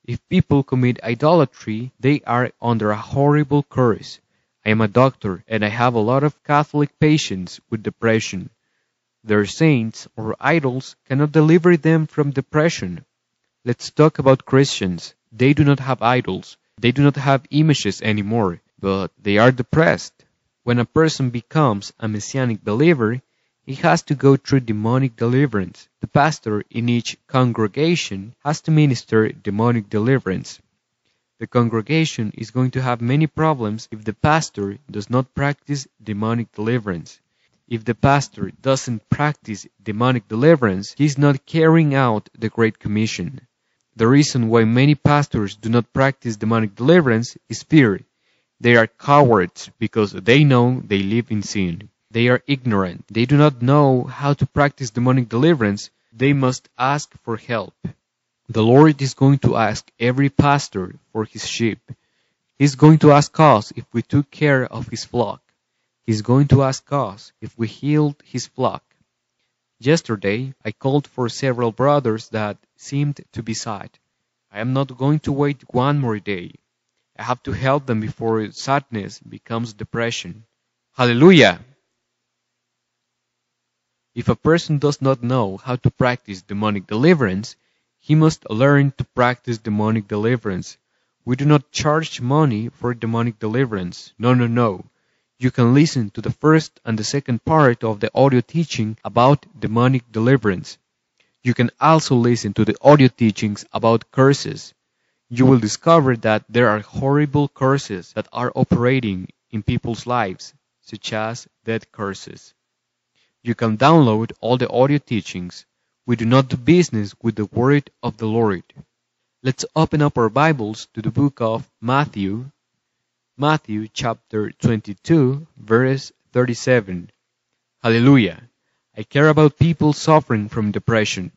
If people commit idolatry, they are under a horrible curse. I am a doctor and I have a lot of Catholic patients with depression. Their saints or idols cannot deliver them from depression. Let's talk about Christians. They do not have idols. They do not have images anymore, but they are depressed. When a person becomes a Messianic believer, he has to go through demonic deliverance. The pastor in each congregation has to minister demonic deliverance. The congregation is going to have many problems if the pastor does not practice demonic deliverance. If the pastor doesn't practice demonic deliverance, he is not carrying out the Great Commission. The reason why many pastors do not practice demonic deliverance is fear. They are cowards because they know they live in sin. They are ignorant. They do not know how to practice demonic deliverance. They must ask for help. The Lord is going to ask every pastor for his sheep. He's going to ask us if we took care of his flock. He's going to ask us if we healed his flock. Yesterday, I called for several brothers that seemed to be sad. I am not going to wait one more day. I have to help them before sadness becomes depression. Hallelujah! If a person does not know how to practice demonic deliverance, he must learn to practice demonic deliverance. We do not charge money for demonic deliverance. No. You can listen to the first and the second part of the audio teaching about demonic deliverance. You can also listen to the audio teachings about curses. You will discover that there are horrible curses that are operating in people's lives, such as death curses. You can download all the audio teachings. We do not do business with the word of the Lord. Let's open up our Bibles to the book of Matthew chapter 22, verse 37. Hallelujah! I care about people suffering from depression.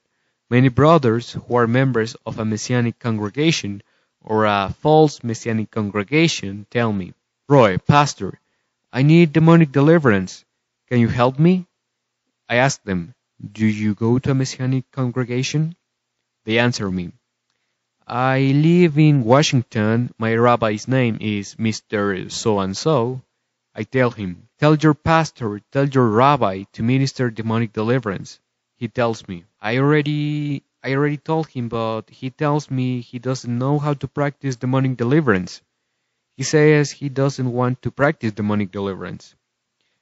Many brothers who are members of a Messianic congregation or a false Messianic congregation tell me, Roy, Pastor, I need demonic deliverance. Can you help me? I ask them, do you go to a Messianic congregation? They answer me, I live in Washington. My rabbi's name is Mr. So-and-so. I tell him, tell your pastor, tell your rabbi to minister demonic deliverance. He tells me, I already told him, but he tells me he doesn't know how to practice demonic deliverance. He says he doesn't want to practice demonic deliverance.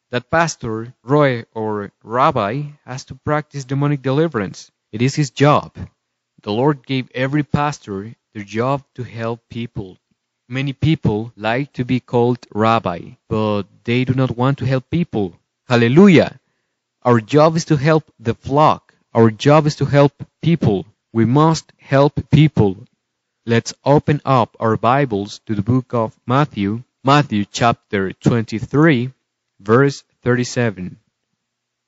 That pastor, Roy, or rabbi has to practice demonic deliverance. It is his job. The Lord gave every pastor the job to help people. Many people like to be called rabbi, but they do not want to help people. Hallelujah! Our job is to help the flock. Our job is to help people. We must help people. Let's open up our Bibles to the book of Matthew chapter 23, verse 37.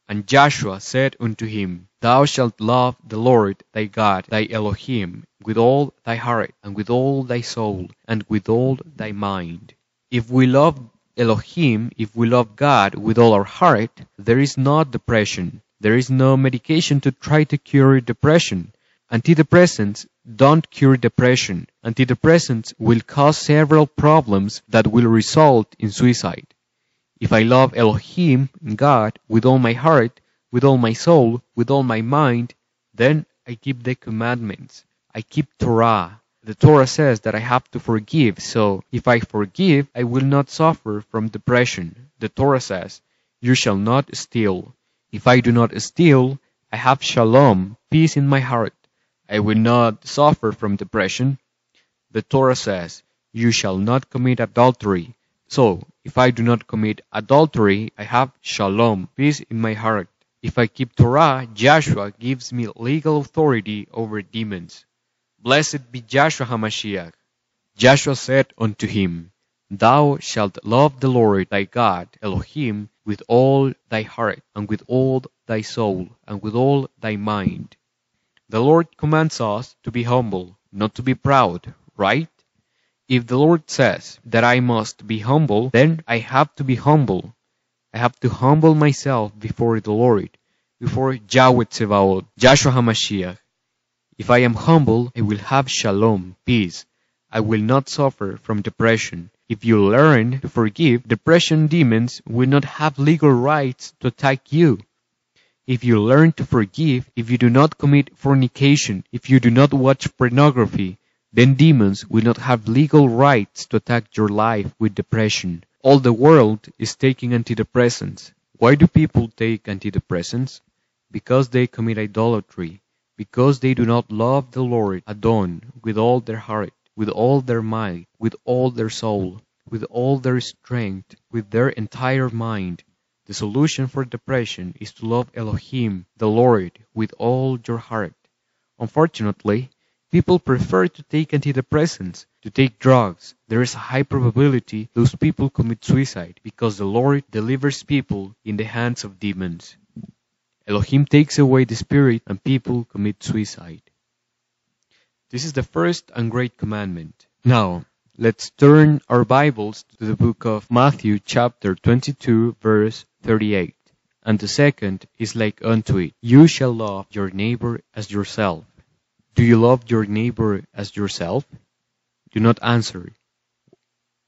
And Joshua said unto him, Thou shalt love the Lord thy God, thy Elohim, with all thy heart, and with all thy soul, and with all thy mind. If we love Elohim, if we love God with all our heart, there is not depression. There is no medication to try to cure depression. Antidepressants don't cure depression. Antidepressants will cause several problems that will result in suicide. If I love Elohim, God, with all my heart, with all my soul, with all my mind, then I keep the commandments. I keep Torah. The Torah says that I have to forgive, so if I forgive, I will not suffer from depression. The Torah says, You shall not steal. If I do not steal, I have shalom, peace in my heart. I will not suffer from depression. The Torah says, You shall not commit adultery. So, if I do not commit adultery, I have shalom, peace in my heart. If I keep Torah, Joshua gives me legal authority over demons. Blessed be Joshua HaMashiach. Joshua said unto him, Thou shalt love the Lord thy God, Elohim, with all thy heart, and with all thy soul, and with all thy mind. The Lord commands us to be humble, not to be proud, right? If the Lord says that I must be humble, then I have to be humble. I have to humble myself before the Lord, before Yahweh Tsevaot, Joshua HaMashiach. If I am humble, I will have shalom, peace. I will not suffer from depression. If you learn to forgive, depression demons will not have legal rights to attack you. If you learn to forgive, if you do not commit fornication, if you do not watch pornography, then demons will not have legal rights to attack your life with depression. All the world is taking antidepressants. Why do people take antidepressants? Because they commit idolatry. Because they do not love the Lord, Adon, with all their heart, with all their might, with all their soul, with all their strength, with their entire mind. The solution for depression is to love Elohim, the Lord, with all your heart. Unfortunately, people prefer to take antidepressants, to take drugs. There is a high probability those people commit suicide because the Lord delivers people in the hands of demons. Elohim takes away the spirit and people commit suicide. This is the first and great commandment. Now, let's turn our Bibles to the book of Matthew chapter 22 verse 38. And the second is like unto it. You shall love your neighbor as yourself. Do you love your neighbor as yourself? Do not answer.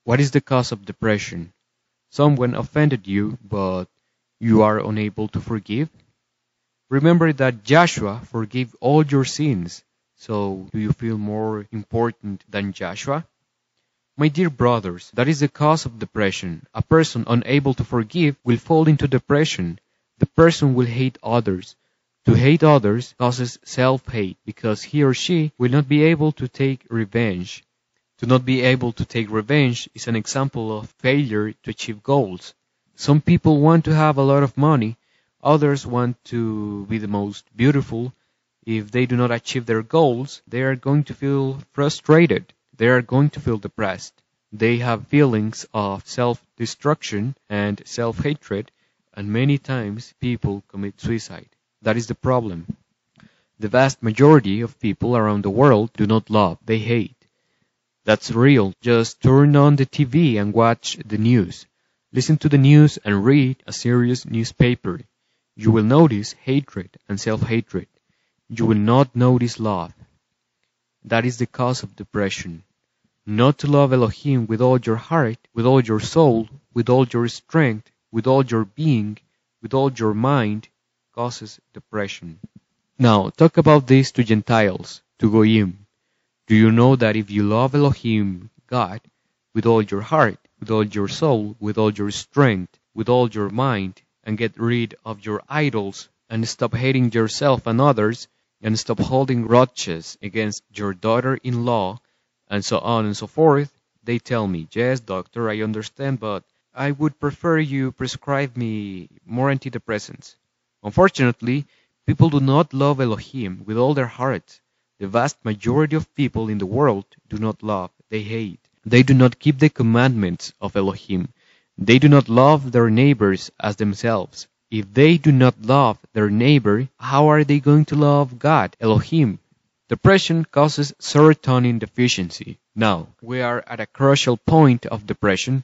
What is the cause of depression? Someone offended you, but you are unable to forgive? Remember that Joshua forgave all your sins. So, do you feel more important than Joshua? My dear brothers, that is the cause of depression. A person unable to forgive will fall into depression. The person will hate others. To hate others causes self-hate because he or she will not be able to take revenge. To not be able to take revenge is an example of failure to achieve goals. Some people want to have a lot of money. Others want to be the most beautiful. If they do not achieve their goals, they are going to feel frustrated. They are going to feel depressed. They have feelings of self-destruction and self-hatred, and many times people commit suicide. That is the problem. The vast majority of people around the world do not love, they hate. That's real. Just turn on the TV and watch the news. Listen to the news and read a serious newspaper. You will notice hatred and self-hatred. You will not notice love. That is the cause of depression. Not to love Elohim with all your heart, with all your soul, with all your strength, with all your being, with all your mind, causes depression. Now, talk about this to Gentiles, to Goyim. Do you know that if you love Elohim, God, with all your heart, with all your soul, with all your strength, with all your mind, and get rid of your idols, and stop hating yourself and others, and stop holding grudges against your daughter-in-law, and so on and so forth, they tell me, yes, doctor, I understand, but I would prefer you prescribe me more antidepressants. Unfortunately, people do not love Elohim with all their hearts. The vast majority of people in the world do not love, they hate. They do not keep the commandments of Elohim. They do not love their neighbors as themselves. If they do not love their neighbor, how are they going to love God, Elohim? Depression causes serotonin deficiency. Now, we are at a crucial point of depression.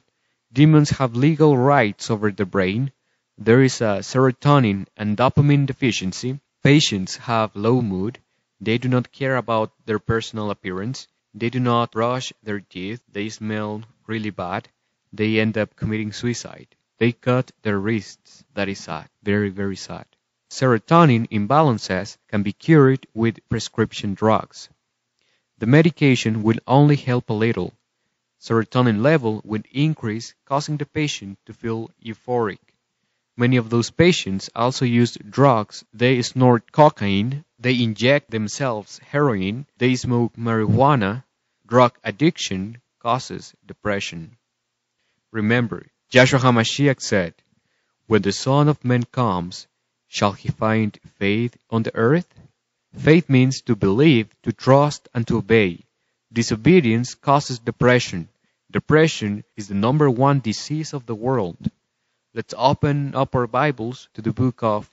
Demons have legal rights over the brain. There is a serotonin and dopamine deficiency. Patients have low mood. They do not care about their personal appearance. They do not brush their teeth. They smell really bad. They end up committing suicide. They cut their wrists. That is sad. Very, very sad. Serotonin imbalances can be cured with prescription drugs. The medication will only help a little. Serotonin level will increase, causing the patient to feel euphoric. Many of those patients also use drugs. They snort cocaine. They inject themselves heroin. They smoke marijuana. Drug addiction causes depression. Remember, Yahshua HaMashiach said, when the Son of Man comes, shall he find faith on the earth? Faith means to believe, to trust, and to obey. Disobedience causes depression. Depression is the number one disease of the world. Let's open up our Bibles to the book of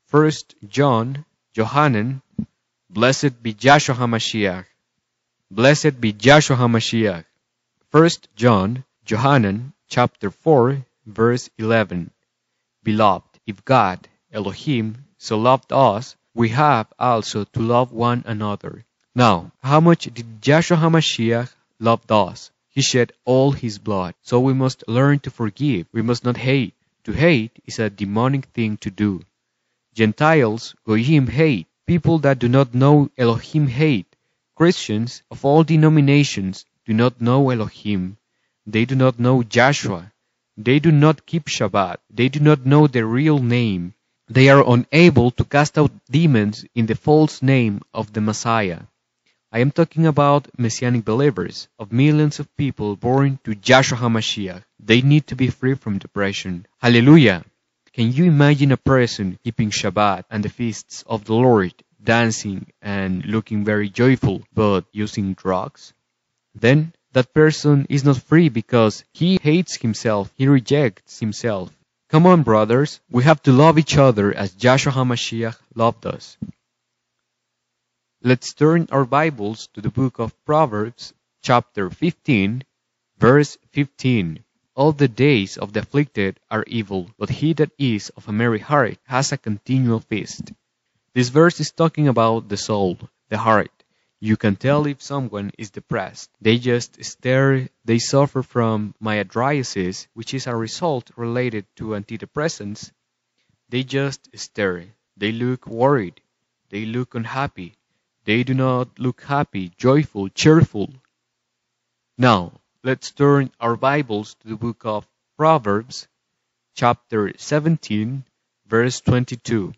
1 John, Johanan. Blessed be Yahshua HaMashiach. Blessed be Yahshua HaMashiach. 1 John, Johanan, chapter 4, verse 11. Beloved, if God, Elohim, so loved us, we have also to love one another. Now, how much did Yahshua HaMashiach love us? He shed all his blood. So we must learn to forgive. We must not hate. To hate is a demonic thing to do. Gentiles, Goyim, hate. People that do not know Elohim hate. Christians of all denominations do not know Elohim. They do not know Joshua. They do not keep Shabbat. They do not know the real name. They are unable to cast out demons in the false name of the Messiah. I am talking about Messianic believers, of millions of people born to Yahshua HaMashiach. They need to be free from depression. Hallelujah! Can you imagine a person keeping Shabbat and the feasts of the Lord, dancing and looking very joyful, but using drugs? Then that person is not free because he hates himself, he rejects himself. Come on, brothers, we have to love each other as Yahshua HaMashiach loved us. Let's turn our Bibles to the book of Proverbs, chapter 15, verse 15. All the days of the afflicted are evil, but he that is of a merry heart has a continual feast. This verse is talking about the soul, the heart. You can tell if someone is depressed. They just stare. They suffer from mydriasis, which is a result related to antidepressants. They just stare. They look worried. They look unhappy. They do not look happy, joyful, cheerful. Now, let's turn our Bibles to the book of Proverbs, chapter 17, verse 22.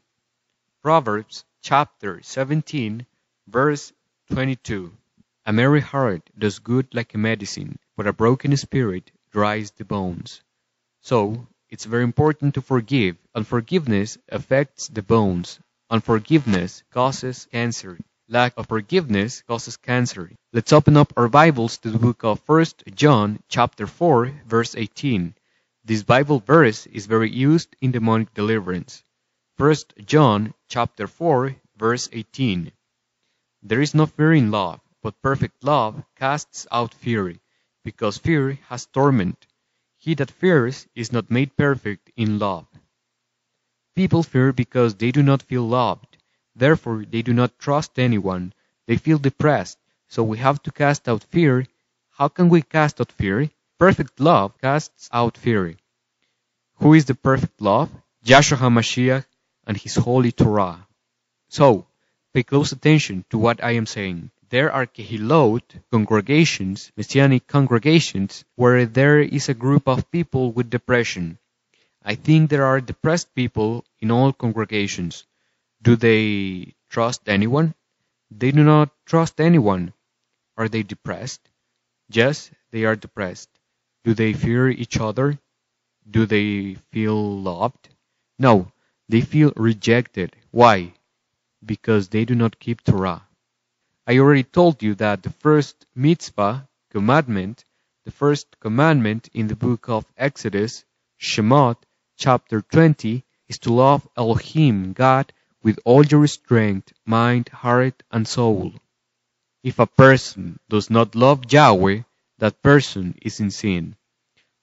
Proverbs, chapter 17, verse 22. A merry heart does good like a medicine, but a broken spirit dries the bones. So, it's very important to forgive. Unforgiveness affects the bones. Unforgiveness causes cancer. Lack of forgiveness causes cancer. Let's open up our Bibles to the book of 1 John chapter 4, verse 18. This Bible verse is very used in demonic deliverance. 1 John chapter 4, verse 18. There is no fear in love, but perfect love casts out fear, because fear has torment. He that fears is not made perfect in love. People fear because they do not feel loved. Therefore, they do not trust anyone. They feel depressed. So we have to cast out fear. How can we cast out fear? Perfect love casts out fear. Who is the perfect love? Yahshua HaMashiach and His Holy Torah. So, pay close attention to what I am saying. There are kehilot, congregations, messianic congregations, where there is a group of people with depression. I think there are depressed people in all congregations. Do they trust anyone? They do not trust anyone. Are they depressed? Yes, they are depressed. Do they fear each other? Do they feel loved? No, they feel rejected. Why? Because they do not keep Torah. I already told you that the first mitzvah, commandment, the first commandment in the book of Exodus, Shemot, chapter 20, is to love Elohim, God, with all your strength, mind, heart, and soul. If a person does not love Yahweh, that person is in sin.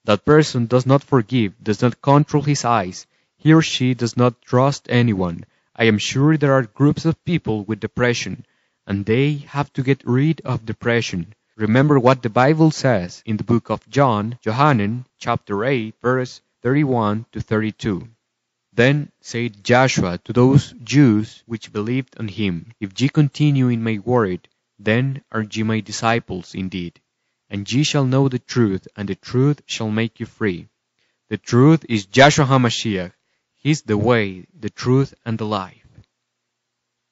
That person does not forgive, does not control his eyes. He or she does not trust anyone. I am sure there are groups of people with depression, and they have to get rid of depression. Remember what the Bible says in the book of Johanan, chapter 8, verse 31 to 32. Then said Joshua to those Jews which believed on him, If ye continue in my word, then are ye my disciples indeed. And ye shall know the truth, and the truth shall make you free. The truth is Yahshua HaMashiach. He is the way, the truth, and the life.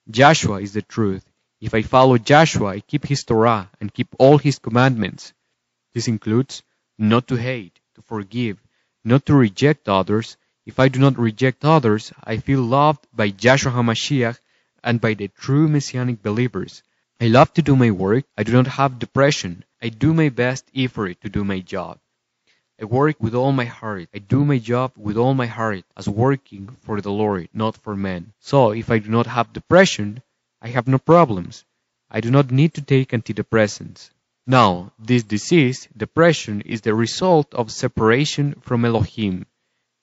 Joshua is the truth. If I follow Joshua, I keep his Torah and keep all his commandments. This includes not to hate, to forgive, not to reject others. If I do not reject others, I feel loved by Yahshua HaMashiach and by the true Messianic believers. I love to do my work. I do not have depression. I do my best effort to do my job. I work with all my heart. I do my job with all my heart as working for the Lord, not for men. So if I do not have depression, I have no problems. I do not need to take antidepressants. Now, this disease, depression, is the result of separation from Elohim.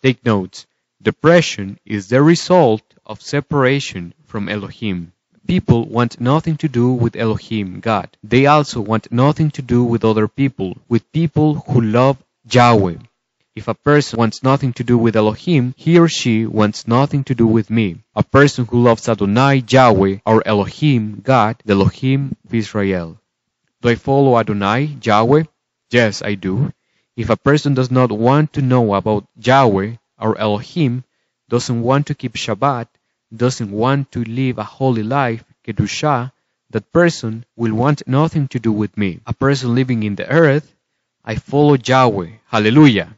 Take notes. Depression is the result of separation from Elohim. People want nothing to do with Elohim, God. They also want nothing to do with other people, with people who love Yahweh. If a person wants nothing to do with Elohim, he or she wants nothing to do with me. A person who loves Adonai, Yahweh, or Elohim, God, the Elohim of Israel. Do I follow Adonai, Yahweh? Yes, I do. If a person does not want to know about Yahweh or Elohim, doesn't want to keep Shabbat, doesn't want to live a holy life, Kedusha, that person will want nothing to do with me. A person living in the earth, I follow Yahweh. Hallelujah.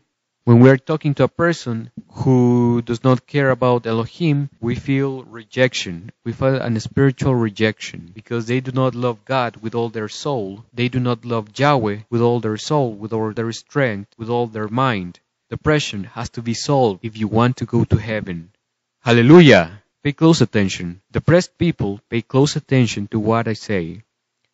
When we are talking to a person who does not care about Elohim, we feel rejection. We feel a spiritual rejection because they do not love God with all their soul. They do not love Yahweh with all their soul, with all their strength, with all their mind. Depression has to be solved if you want to go to heaven. Hallelujah! Pay close attention. Depressed people pay close attention to what I say.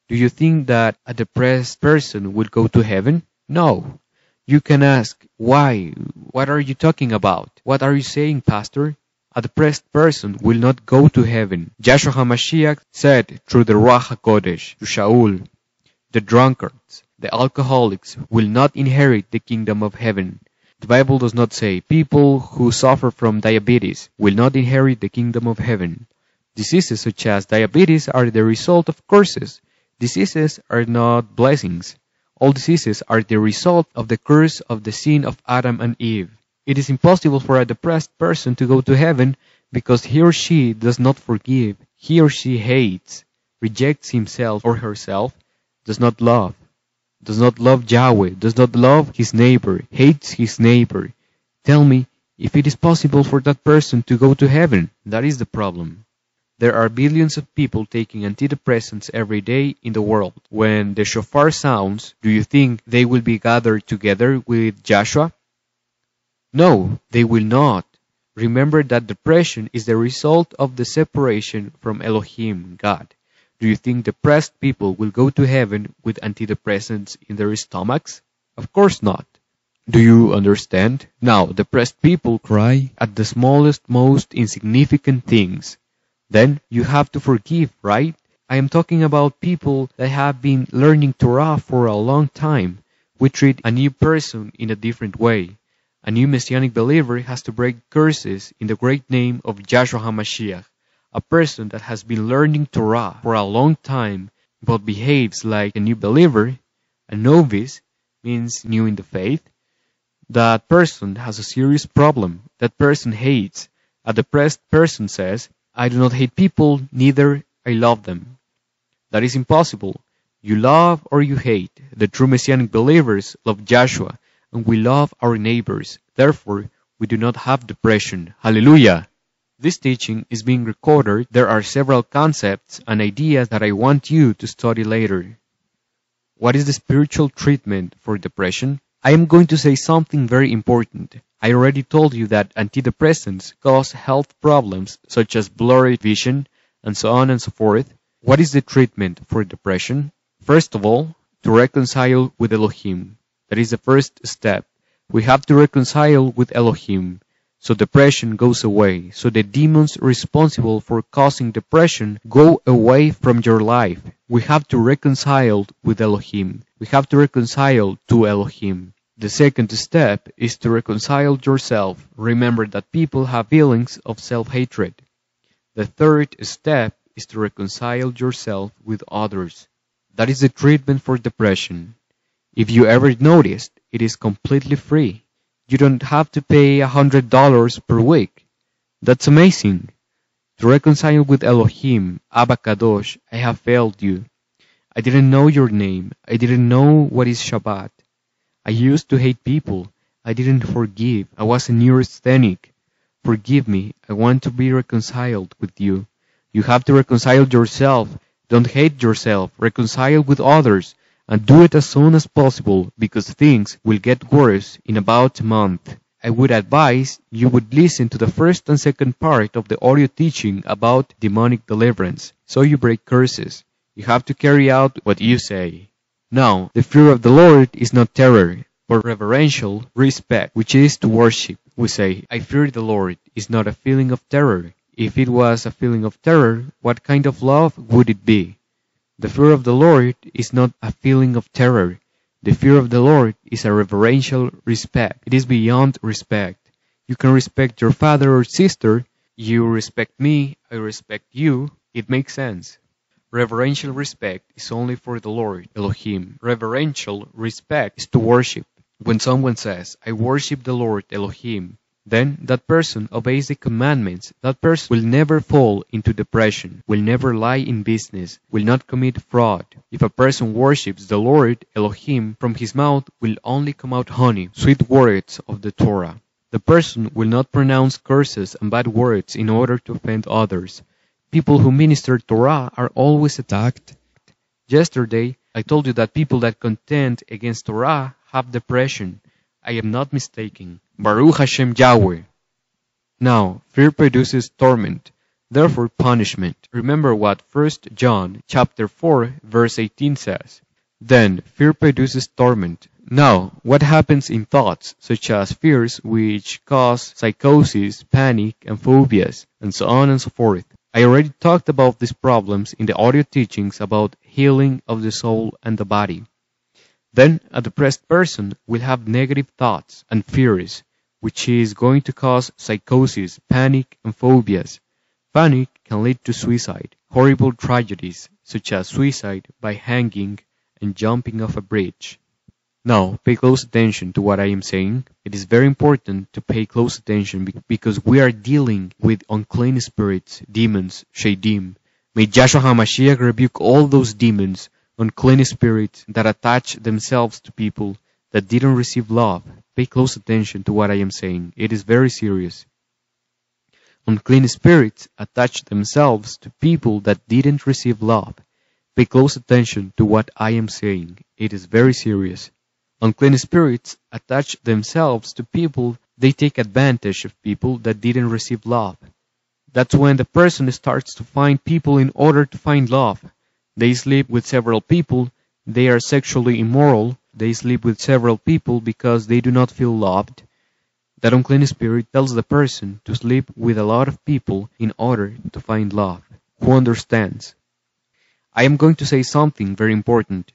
Do you think that a depressed person will go to heaven? No. You can ask, why? What are you talking about? What are you saying, Pastor? A depressed person will not go to heaven. Yahshua HaMashiach said through the Ruach HaKodesh to Shaul, the drunkards, the alcoholics will not inherit the kingdom of heaven. The Bible does not say people who suffer from diabetes will not inherit the kingdom of heaven. Diseases such as diabetes are the result of curses. Diseases are not blessings. All diseases are the result of the curse of the sin of Adam and Eve. It is impossible for a depressed person to go to heaven because he or she does not forgive, he or she hates, rejects himself or herself, does not love Yahweh, does not love his neighbor, hates his neighbor. Tell me if it is possible for that person to go to heaven. That is the problem. There are billions of people taking antidepressants every day in the world. When the shofar sounds, do you think they will be gathered together with Joshua? No, they will not. Remember that depression is the result of the separation from Elohim, God. Do you think depressed people will go to heaven with antidepressants in their stomachs? Of course not. Do you understand? Now, depressed people cry at the smallest, most insignificant things. Then you have to forgive, right? I am talking about people that have been learning Torah for a long time. We treat a new person in a different way. A new Messianic believer has to break curses in the great name of Yahshua HaMashiach. A person that has been learning Torah for a long time but behaves like a new believer, a novice, means new in the faith, that person has a serious problem. That person hates. A depressed person says, I do not hate people, neither I love them. That is impossible. You love or you hate. The true Messianic believers love Joshua, and we love our neighbors. Therefore, we do not have depression. Hallelujah! This teaching is being recorded. There are several concepts and ideas that I want you to study later. What is the spiritual treatment for depression? I am going to say something very important. I already told you that antidepressants cause health problems such as blurry vision and so on and so forth. What is the treatment for depression? First of all, to reconcile with Elohim. That is the first step. We have to reconcile with Elohim. So depression goes away. So the demons responsible for causing depression go away from your life. We have to reconcile with Elohim. We have to reconcile to Elohim. The second step is to reconcile yourself. Remember that people have feelings of self-hatred. The third step is to reconcile yourself with others. That is the treatment for depression. If you ever noticed, it is completely free. You don't have to pay $100 per week. That's amazing. To reconcile with Elohim, Abba Kadosh, I have failed you. I didn't know your name. I didn't know what is Shabbat. I used to hate people. I didn't forgive. I was a neurasthenic. Forgive me. I want to be reconciled with you. You have to reconcile yourself. Don't hate yourself. Reconcile with others. And do it as soon as possible because things will get worse in about a month. I would advise you would listen to the first and second part of the audio teaching about demonic deliverance, so you break curses. You have to carry out what you say. Now, the fear of the Lord is not terror, but reverential respect, which is to worship. We say, I fear the Lord, is not a feeling of terror. If it was a feeling of terror, what kind of love would it be? The fear of the Lord is not a feeling of terror. The fear of the Lord is a reverential respect. It is beyond respect. You can respect your father or sister. You respect me, I respect you. It makes sense. Reverential respect is only for the Lord, Elohim. Reverential respect is to worship. When someone says, I worship the Lord, Elohim, then that person obeys the commandments. That person will never fall into depression, will never lie in business, will not commit fraud. If a person worships the Lord Elohim, from his mouth will only come out honey, sweet words of the Torah. The person will not pronounce curses and bad words in order to offend others. People who minister Torah are always attacked. Yesterday, I told you that people that contend against Torah have depression. I am not mistaken. Baruch Hashem Yahweh. Now, fear produces torment, therefore punishment. Remember what 1 John chapter 4 verse 18 says. Then, fear produces torment. Now, what happens in thoughts, such as fears which cause psychosis, panic, and phobias, and so on and so forth? I already talked about these problems in the audio teachings about healing of the soul and the body. Then, a depressed person will have negative thoughts and fears, which is going to cause psychosis, panic, and phobias. Panic can lead to suicide, horrible tragedies, such as suicide by hanging and jumping off a bridge. Now, pay close attention to what I am saying. It is very important to pay close attention because we are dealing with unclean spirits, demons, Shadim. May Yahshua HaMashiach rebuke all those demons, unclean spirits that attach themselves to people that didn't receive love. Pay close attention to what I am saying. It is very serious. Unclean spirits attach themselves to people that didn't receive love. Pay close attention to what I am saying. It is very serious. Unclean spirits attach themselves to people. They take advantage of people that didn't receive love. That's when the person starts to find people in order to find love. They sleep with several people. They are sexually immoral. They sleep with several people because they do not feel loved. That unclean spirit tells the person to sleep with a lot of people in order to find love. Who understands? I am going to say something very important.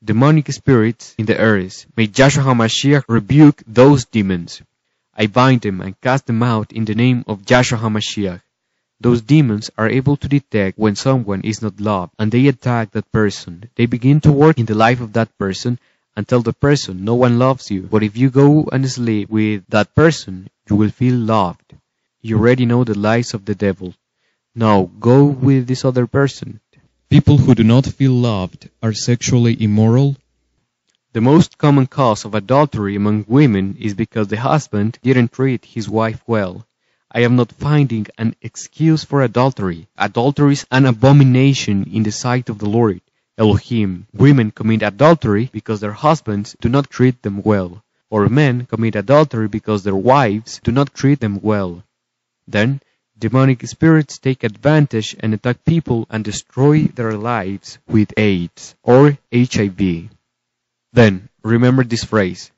Demonic spirits in the earth. May Yahshua HaMashiach rebuke those demons. I bind them and cast them out in the name of Yahshua HaMashiach. Those demons are able to detect when someone is not loved, and they attack that person. They begin to work in the life of that person and tell the person, no one loves you, but if you go and sleep with that person, you will feel loved. You already know the lies of the devil. Now go with this other person. People who do not feel loved are sexually immoral. The most common cause of adultery among women is because the husband didn't treat his wife well. I am not finding an excuse for adultery. Adultery is an abomination in the sight of the Lord Elohim. Women commit adultery because their husbands do not treat them well, or men commit adultery because their wives do not treat them well. Then, demonic spirits take advantage and attack people and destroy their lives with AIDS or HIV. Then, remember this phrase.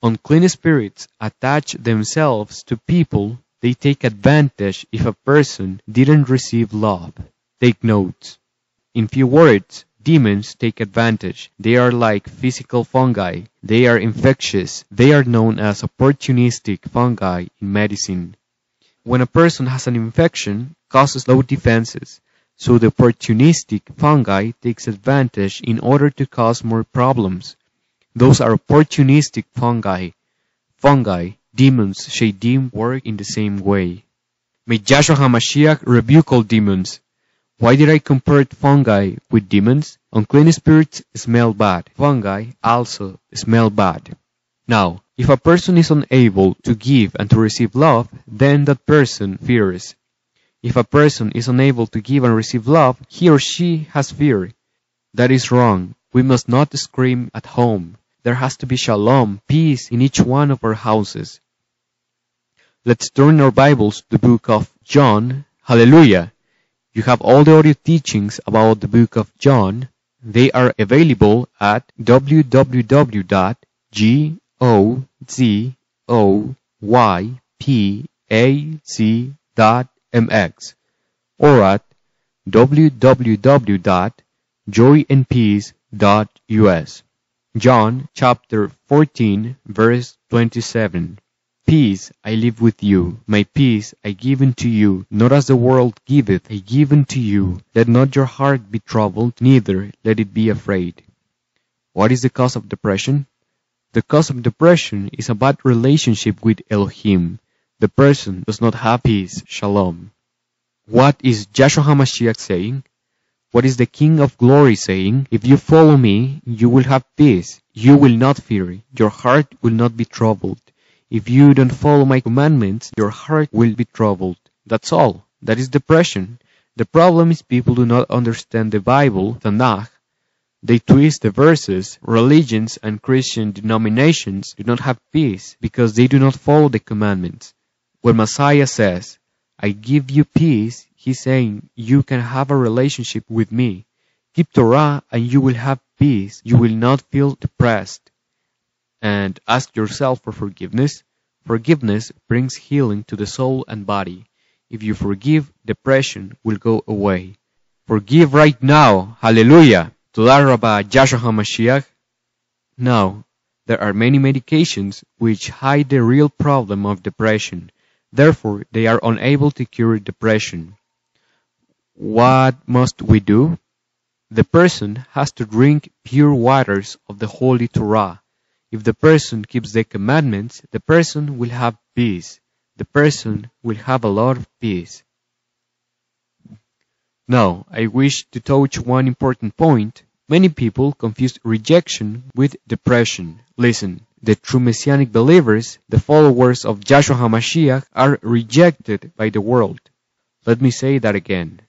Unclean spirits attach themselves to people. They take advantage if a person didn't receive love. Take notes. In few words, demons take advantage. They are like physical fungi. They are infectious. They are known as opportunistic fungi in medicine. When a person has an infection, causes low defenses. So the opportunistic fungi takes advantage in order to cause more problems. Those are opportunistic fungi. Fungi, demons, Shadim work in the same way. May Yahshua HaMashiach rebuke all demons. Why did I compare fungi with demons? Unclean spirits smell bad. Fungi also smell bad. Now, if a person is unable to give and to receive love, then that person fears. If a person is unable to give and receive love, he or she has fear. That is wrong. We must not scream at home. There has to be shalom, peace in each one of our houses. Let's turn our Bibles to the book of John. Hallelujah! You have all the audio teachings about the book of John. They are available at www.gozypaz.mx or at www.joyandpeace.us. John chapter 14 verse 27. Peace I leave with you, my peace I give unto you, not as the world giveth I give unto you. Let not your heart be troubled, neither let it be afraid. What is the cause of depression? The cause of depression is a bad relationship with Elohim. the person does not have peace, shalom. What is Yahshua HaMashiach saying? What is the King of Glory saying? If you follow me, you will have peace. You will not fear. Your heart will not be troubled. If you don't follow my commandments, your heart will be troubled. That's all. That is depression. The problem is people do not understand the Bible, Tanakh. They twist the verses. Religions and Christian denominations do not have peace because they do not follow the commandments. When Messiah says, I give you peace, he's saying, you can have a relationship with me. Keep Torah and you will have peace. You will not feel depressed. And ask yourself for forgiveness. Forgiveness brings healing to the soul and body. If you forgive, depression will go away. Forgive right now. Hallelujah. Todah Rabbah Yahshua HaMashiach. Now, there are many medications which hide the real problem of depression. Therefore, they are unable to cure depression. What must we do? The person has to drink pure waters of the Holy Torah. If the person keeps the commandments, the person will have peace. The person will have a lot of peace. Now, I wish to touch one important point. Many people confuse rejection with depression. Listen, the true Messianic believers, the followers of Yahshua HaMashiach, are rejected by the world. Let me say that again.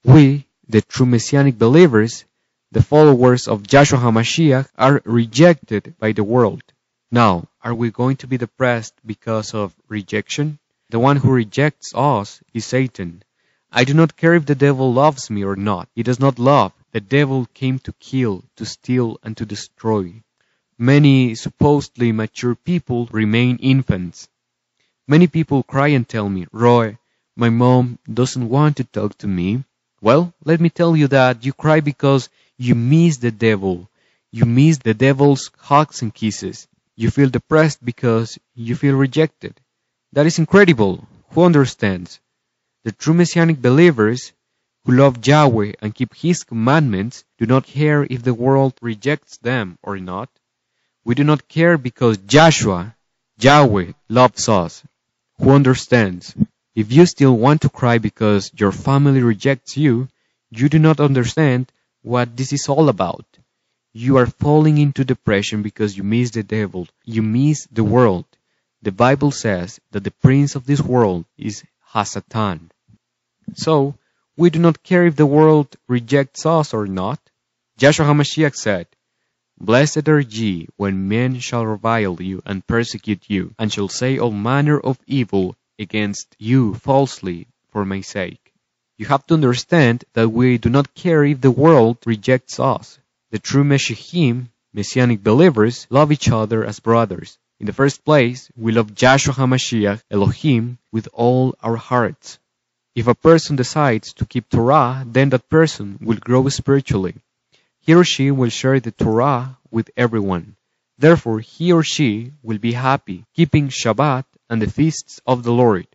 We, the true Messianic believers, the followers of Yahshua HaMashiach, are rejected by the world. Now, are we going to be depressed because of rejection? The one who rejects us is Satan. I do not care if the devil loves me or not. He does not love. The devil came to kill, to steal, and to destroy. Many supposedly mature people remain infants. Many people cry and tell me, Roy, my mom doesn't want to talk to me. Well, let me tell you that you cry because you miss the devil. You miss the devil's hugs and kisses. You feel depressed because you feel rejected. That is incredible. Who understands? The true Messianic believers who love Yahweh and keep His commandments do not care if the world rejects them or not. We do not care because Yahshua, Yahweh, loves us. Who understands? If you still want to cry because your family rejects you, you do not understand what this is all about. You are falling into depression because you miss the devil. You miss the world. The Bible says that the prince of this world is Hasatan. So, we do not care if the world rejects us or not. Yahshua HaMashiach said, Blessed are ye when men shall revile you and persecute you, and shall say all manner of evil against you falsely for my sake. You have to understand that we do not care if the world rejects us. The true Meshiachim, Messianic believers, love each other as brothers. In the first place, we love Yahshua HaMashiach, Elohim, with all our hearts. If a person decides to keep Torah, then that person will grow spiritually. He or she will share the Torah with everyone. Therefore, he or she will be happy, keeping Shabbat and the feasts of the Lord.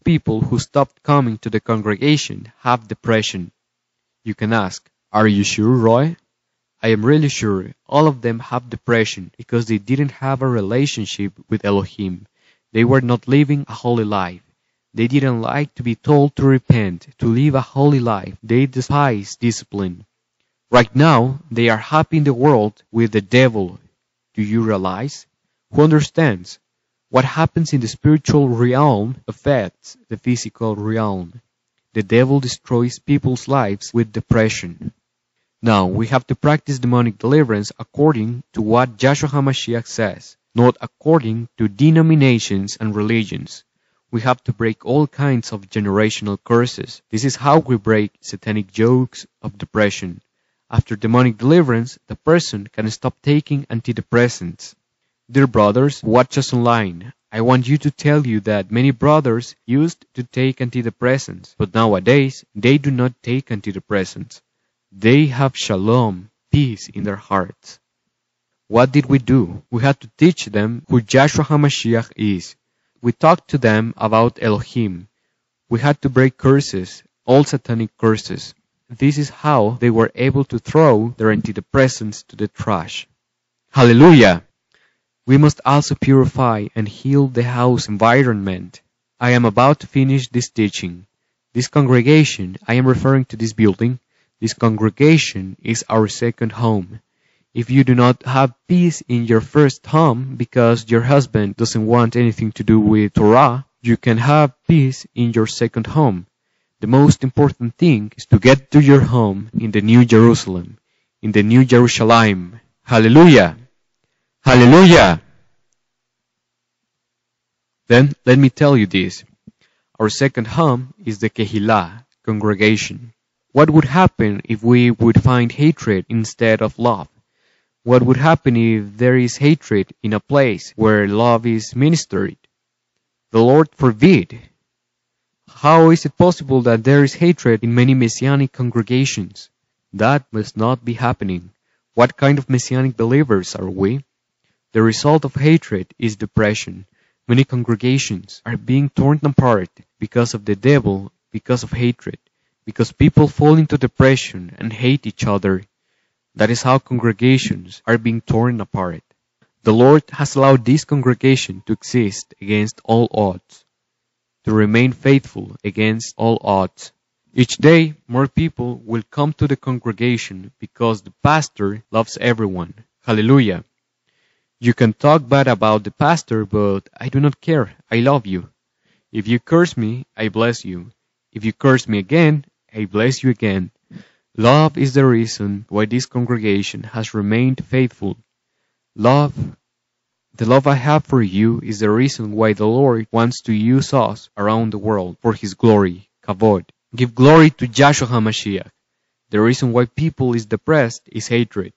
People who stopped coming to the congregation have depression. You can ask, are you sure, Roy? I am really sure all of them have depression because they didn't have a relationship with Elohim. They were not living a holy life. They didn't like to be told to repent, to live a holy life. They despise discipline. Right now, they are happy in the world with the devil. Do you realize? Who understands? What happens in the spiritual realm affects the physical realm. The devil destroys people's lives with depression. Now, we have to practice demonic deliverance according to what Yahshua HaMashiach says, not according to denominations and religions. We have to break all kinds of generational curses. This is how we break satanic yokes of depression. After demonic deliverance, the person can stop taking antidepressants. Dear brothers, watch us online. I want you to tell you that many brothers used to take antidepressants, but nowadays they do not take antidepressants. They have shalom, peace in their hearts. What did we do? We had to teach them who Yahshua HaMashiach is. We talked to them about Elohim. We had to break curses, all satanic curses. This is how they were able to throw their antidepressants to the trash. Hallelujah! We must also purify and heal the house environment. I am about to finish this teaching. This congregation, I am referring to this building, this congregation is our second home. If you do not have peace in your first home because your husband doesn't want anything to do with Torah, you can have peace in your second home. The most important thing is to get to your home in the New Jerusalem, in the New Jerusalem. Hallelujah! Hallelujah! Then let me tell you this. Our second home is the Kehillah, congregation. What would happen if we would find hatred instead of love? What would happen if there is hatred in a place where love is ministered? The Lord forbid. How is it possible that there is hatred in many Messianic congregations? That must not be happening. What kind of Messianic believers are we? The result of hatred is depression. Many congregations are being torn apart because of the devil, because of hatred, because people fall into depression and hate each other. That is how congregations are being torn apart. The Lord has allowed this congregation to exist against all odds, to remain faithful against all odds. Each day, more people will come to the congregation because the pastor loves everyone. Hallelujah! You can talk bad about the pastor, but I do not care. I love you. If you curse me, I bless you. If you curse me again, I bless you again. Love is the reason why this congregation has remained faithful. Love, the love I have for you is the reason why the Lord wants to use us around the world for His glory, kavod. Give glory to Yahshua HaMashiach. The reason why people is depressed is hatred.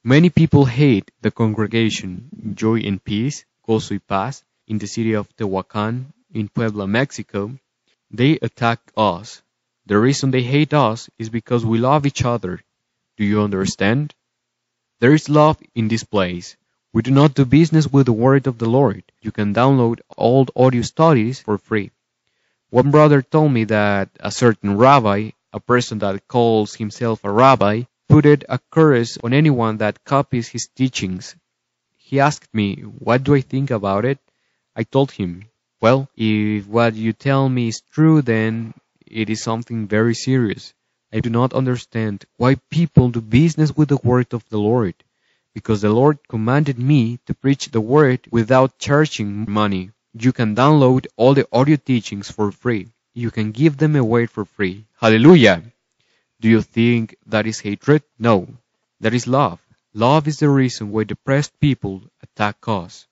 Many people hate the congregation Joy and Peace, Gozo y Paz, in the city of Tehuacan, in Puebla, Mexico. They attack us. The reason they hate us is because we love each other. Do you understand? There is love in this place. We do not do business with the word of the Lord. You can download old audio studies for free. One brother told me that a certain rabbi, a person that calls himself a rabbi, put a curse on anyone that copies his teachings. He asked me, what do I think about it? I told him, well, if what you tell me is true, then it is something very serious. I do not understand why people do business with the word of the Lord, because the Lord commanded me to preach the word without charging money. You can download all the audio teachings for free. You can give them away for free. Hallelujah! Do you think that is hatred? No, that is love. Love is the reason why depressed people attack us.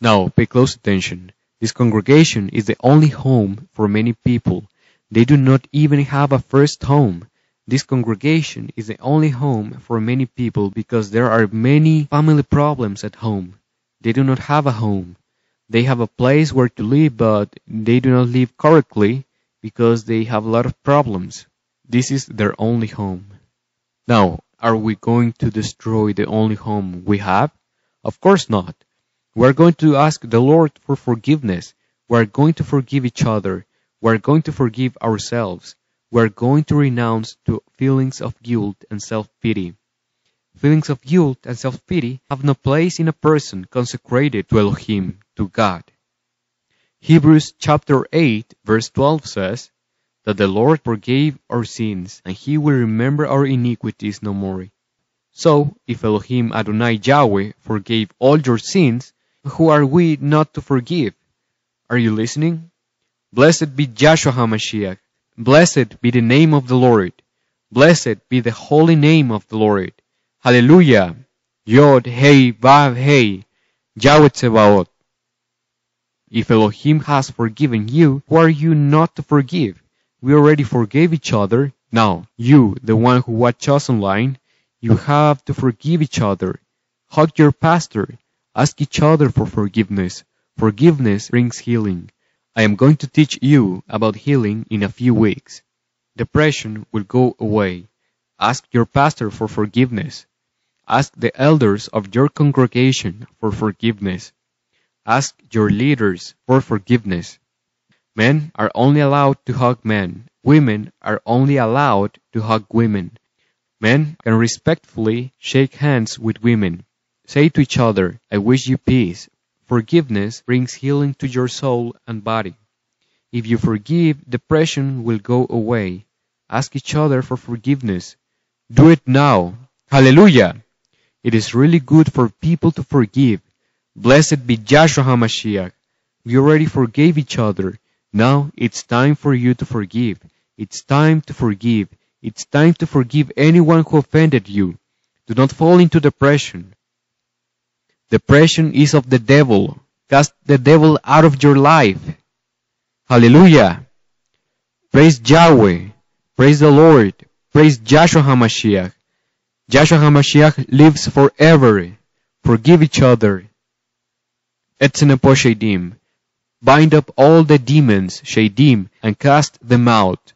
Now, pay close attention. This congregation is the only home for many people. They do not even have a first home. This congregation is the only home for many people because there are many family problems at home. They do not have a home. They have a place where to live, but they do not live correctly because they have a lot of problems. This is their only home. Now, are we going to destroy the only home we have? Of course not. We are going to ask the Lord for forgiveness. We are going to forgive each other. We are going to forgive ourselves. We are going to renounce to feelings of guilt and self-pity. Feelings of guilt and self-pity have no place in a person consecrated to Elohim, to God. Hebrews chapter 8 verse 12 says that the Lord forgave our sins and He will remember our iniquities no more. So, if Elohim Adonai Yahweh forgave all your sins, who are we not to forgive? Are you listening? Blessed be Yahshua HaMashiach. Blessed be the name of the Lord. Blessed be the holy name of the Lord. Hallelujah. Yod, Hei, Vav, Hei. Yahweh Tzebaot. If Elohim has forgiven you, who are you not to forgive? We already forgave each other. Now, you, the one who watch us online, you have to forgive each other. Hug your pastor. Ask each other for forgiveness. Forgiveness brings healing. I am going to teach you about healing in a few weeks. Depression will go away. Ask your pastor for forgiveness. Ask the elders of your congregation for forgiveness. Ask your leaders for forgiveness. Men are only allowed to hug men. Women are only allowed to hug women. Men can respectfully shake hands with women. Say to each other, I wish you peace. Forgiveness brings healing to your soul and body. If you forgive, depression will go away. Ask each other for forgiveness. Do it now. Hallelujah! It is really good for people to forgive. Blessed be Yahshua HaMashiach. We already forgave each other. Now it's time for you to forgive. It's time to forgive. It's time to forgive anyone who offended you. Do not fall into depression. Depression is of the devil. Cast the devil out of your life. Hallelujah! Praise Yahweh. Praise the Lord. Praise Yahshua HaMashiach. Yahshua HaMashiach lives forever. Forgive each other. Etzenepo Shadim. Bind up all the demons, Shadim, and cast them out.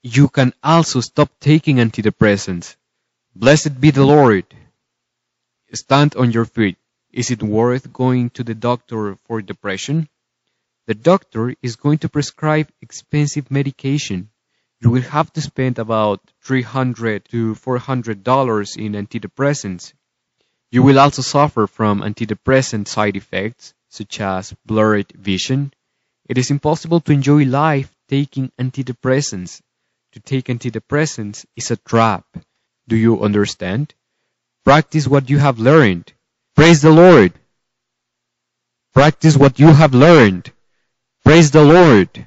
You can also stop taking antidepressants. Blessed be the Lord. Stand on your feet. Is it worth going to the doctor for depression? The doctor is going to prescribe expensive medication. You will have to spend about $300 to $400 in antidepressants. You will also suffer from antidepressant side effects, such as blurred vision. It is impossible to enjoy life taking antidepressants. To take antidepressants is a trap. Do you understand? Practice what you have learned. Praise the Lord. Practice what you have learned. Praise the Lord.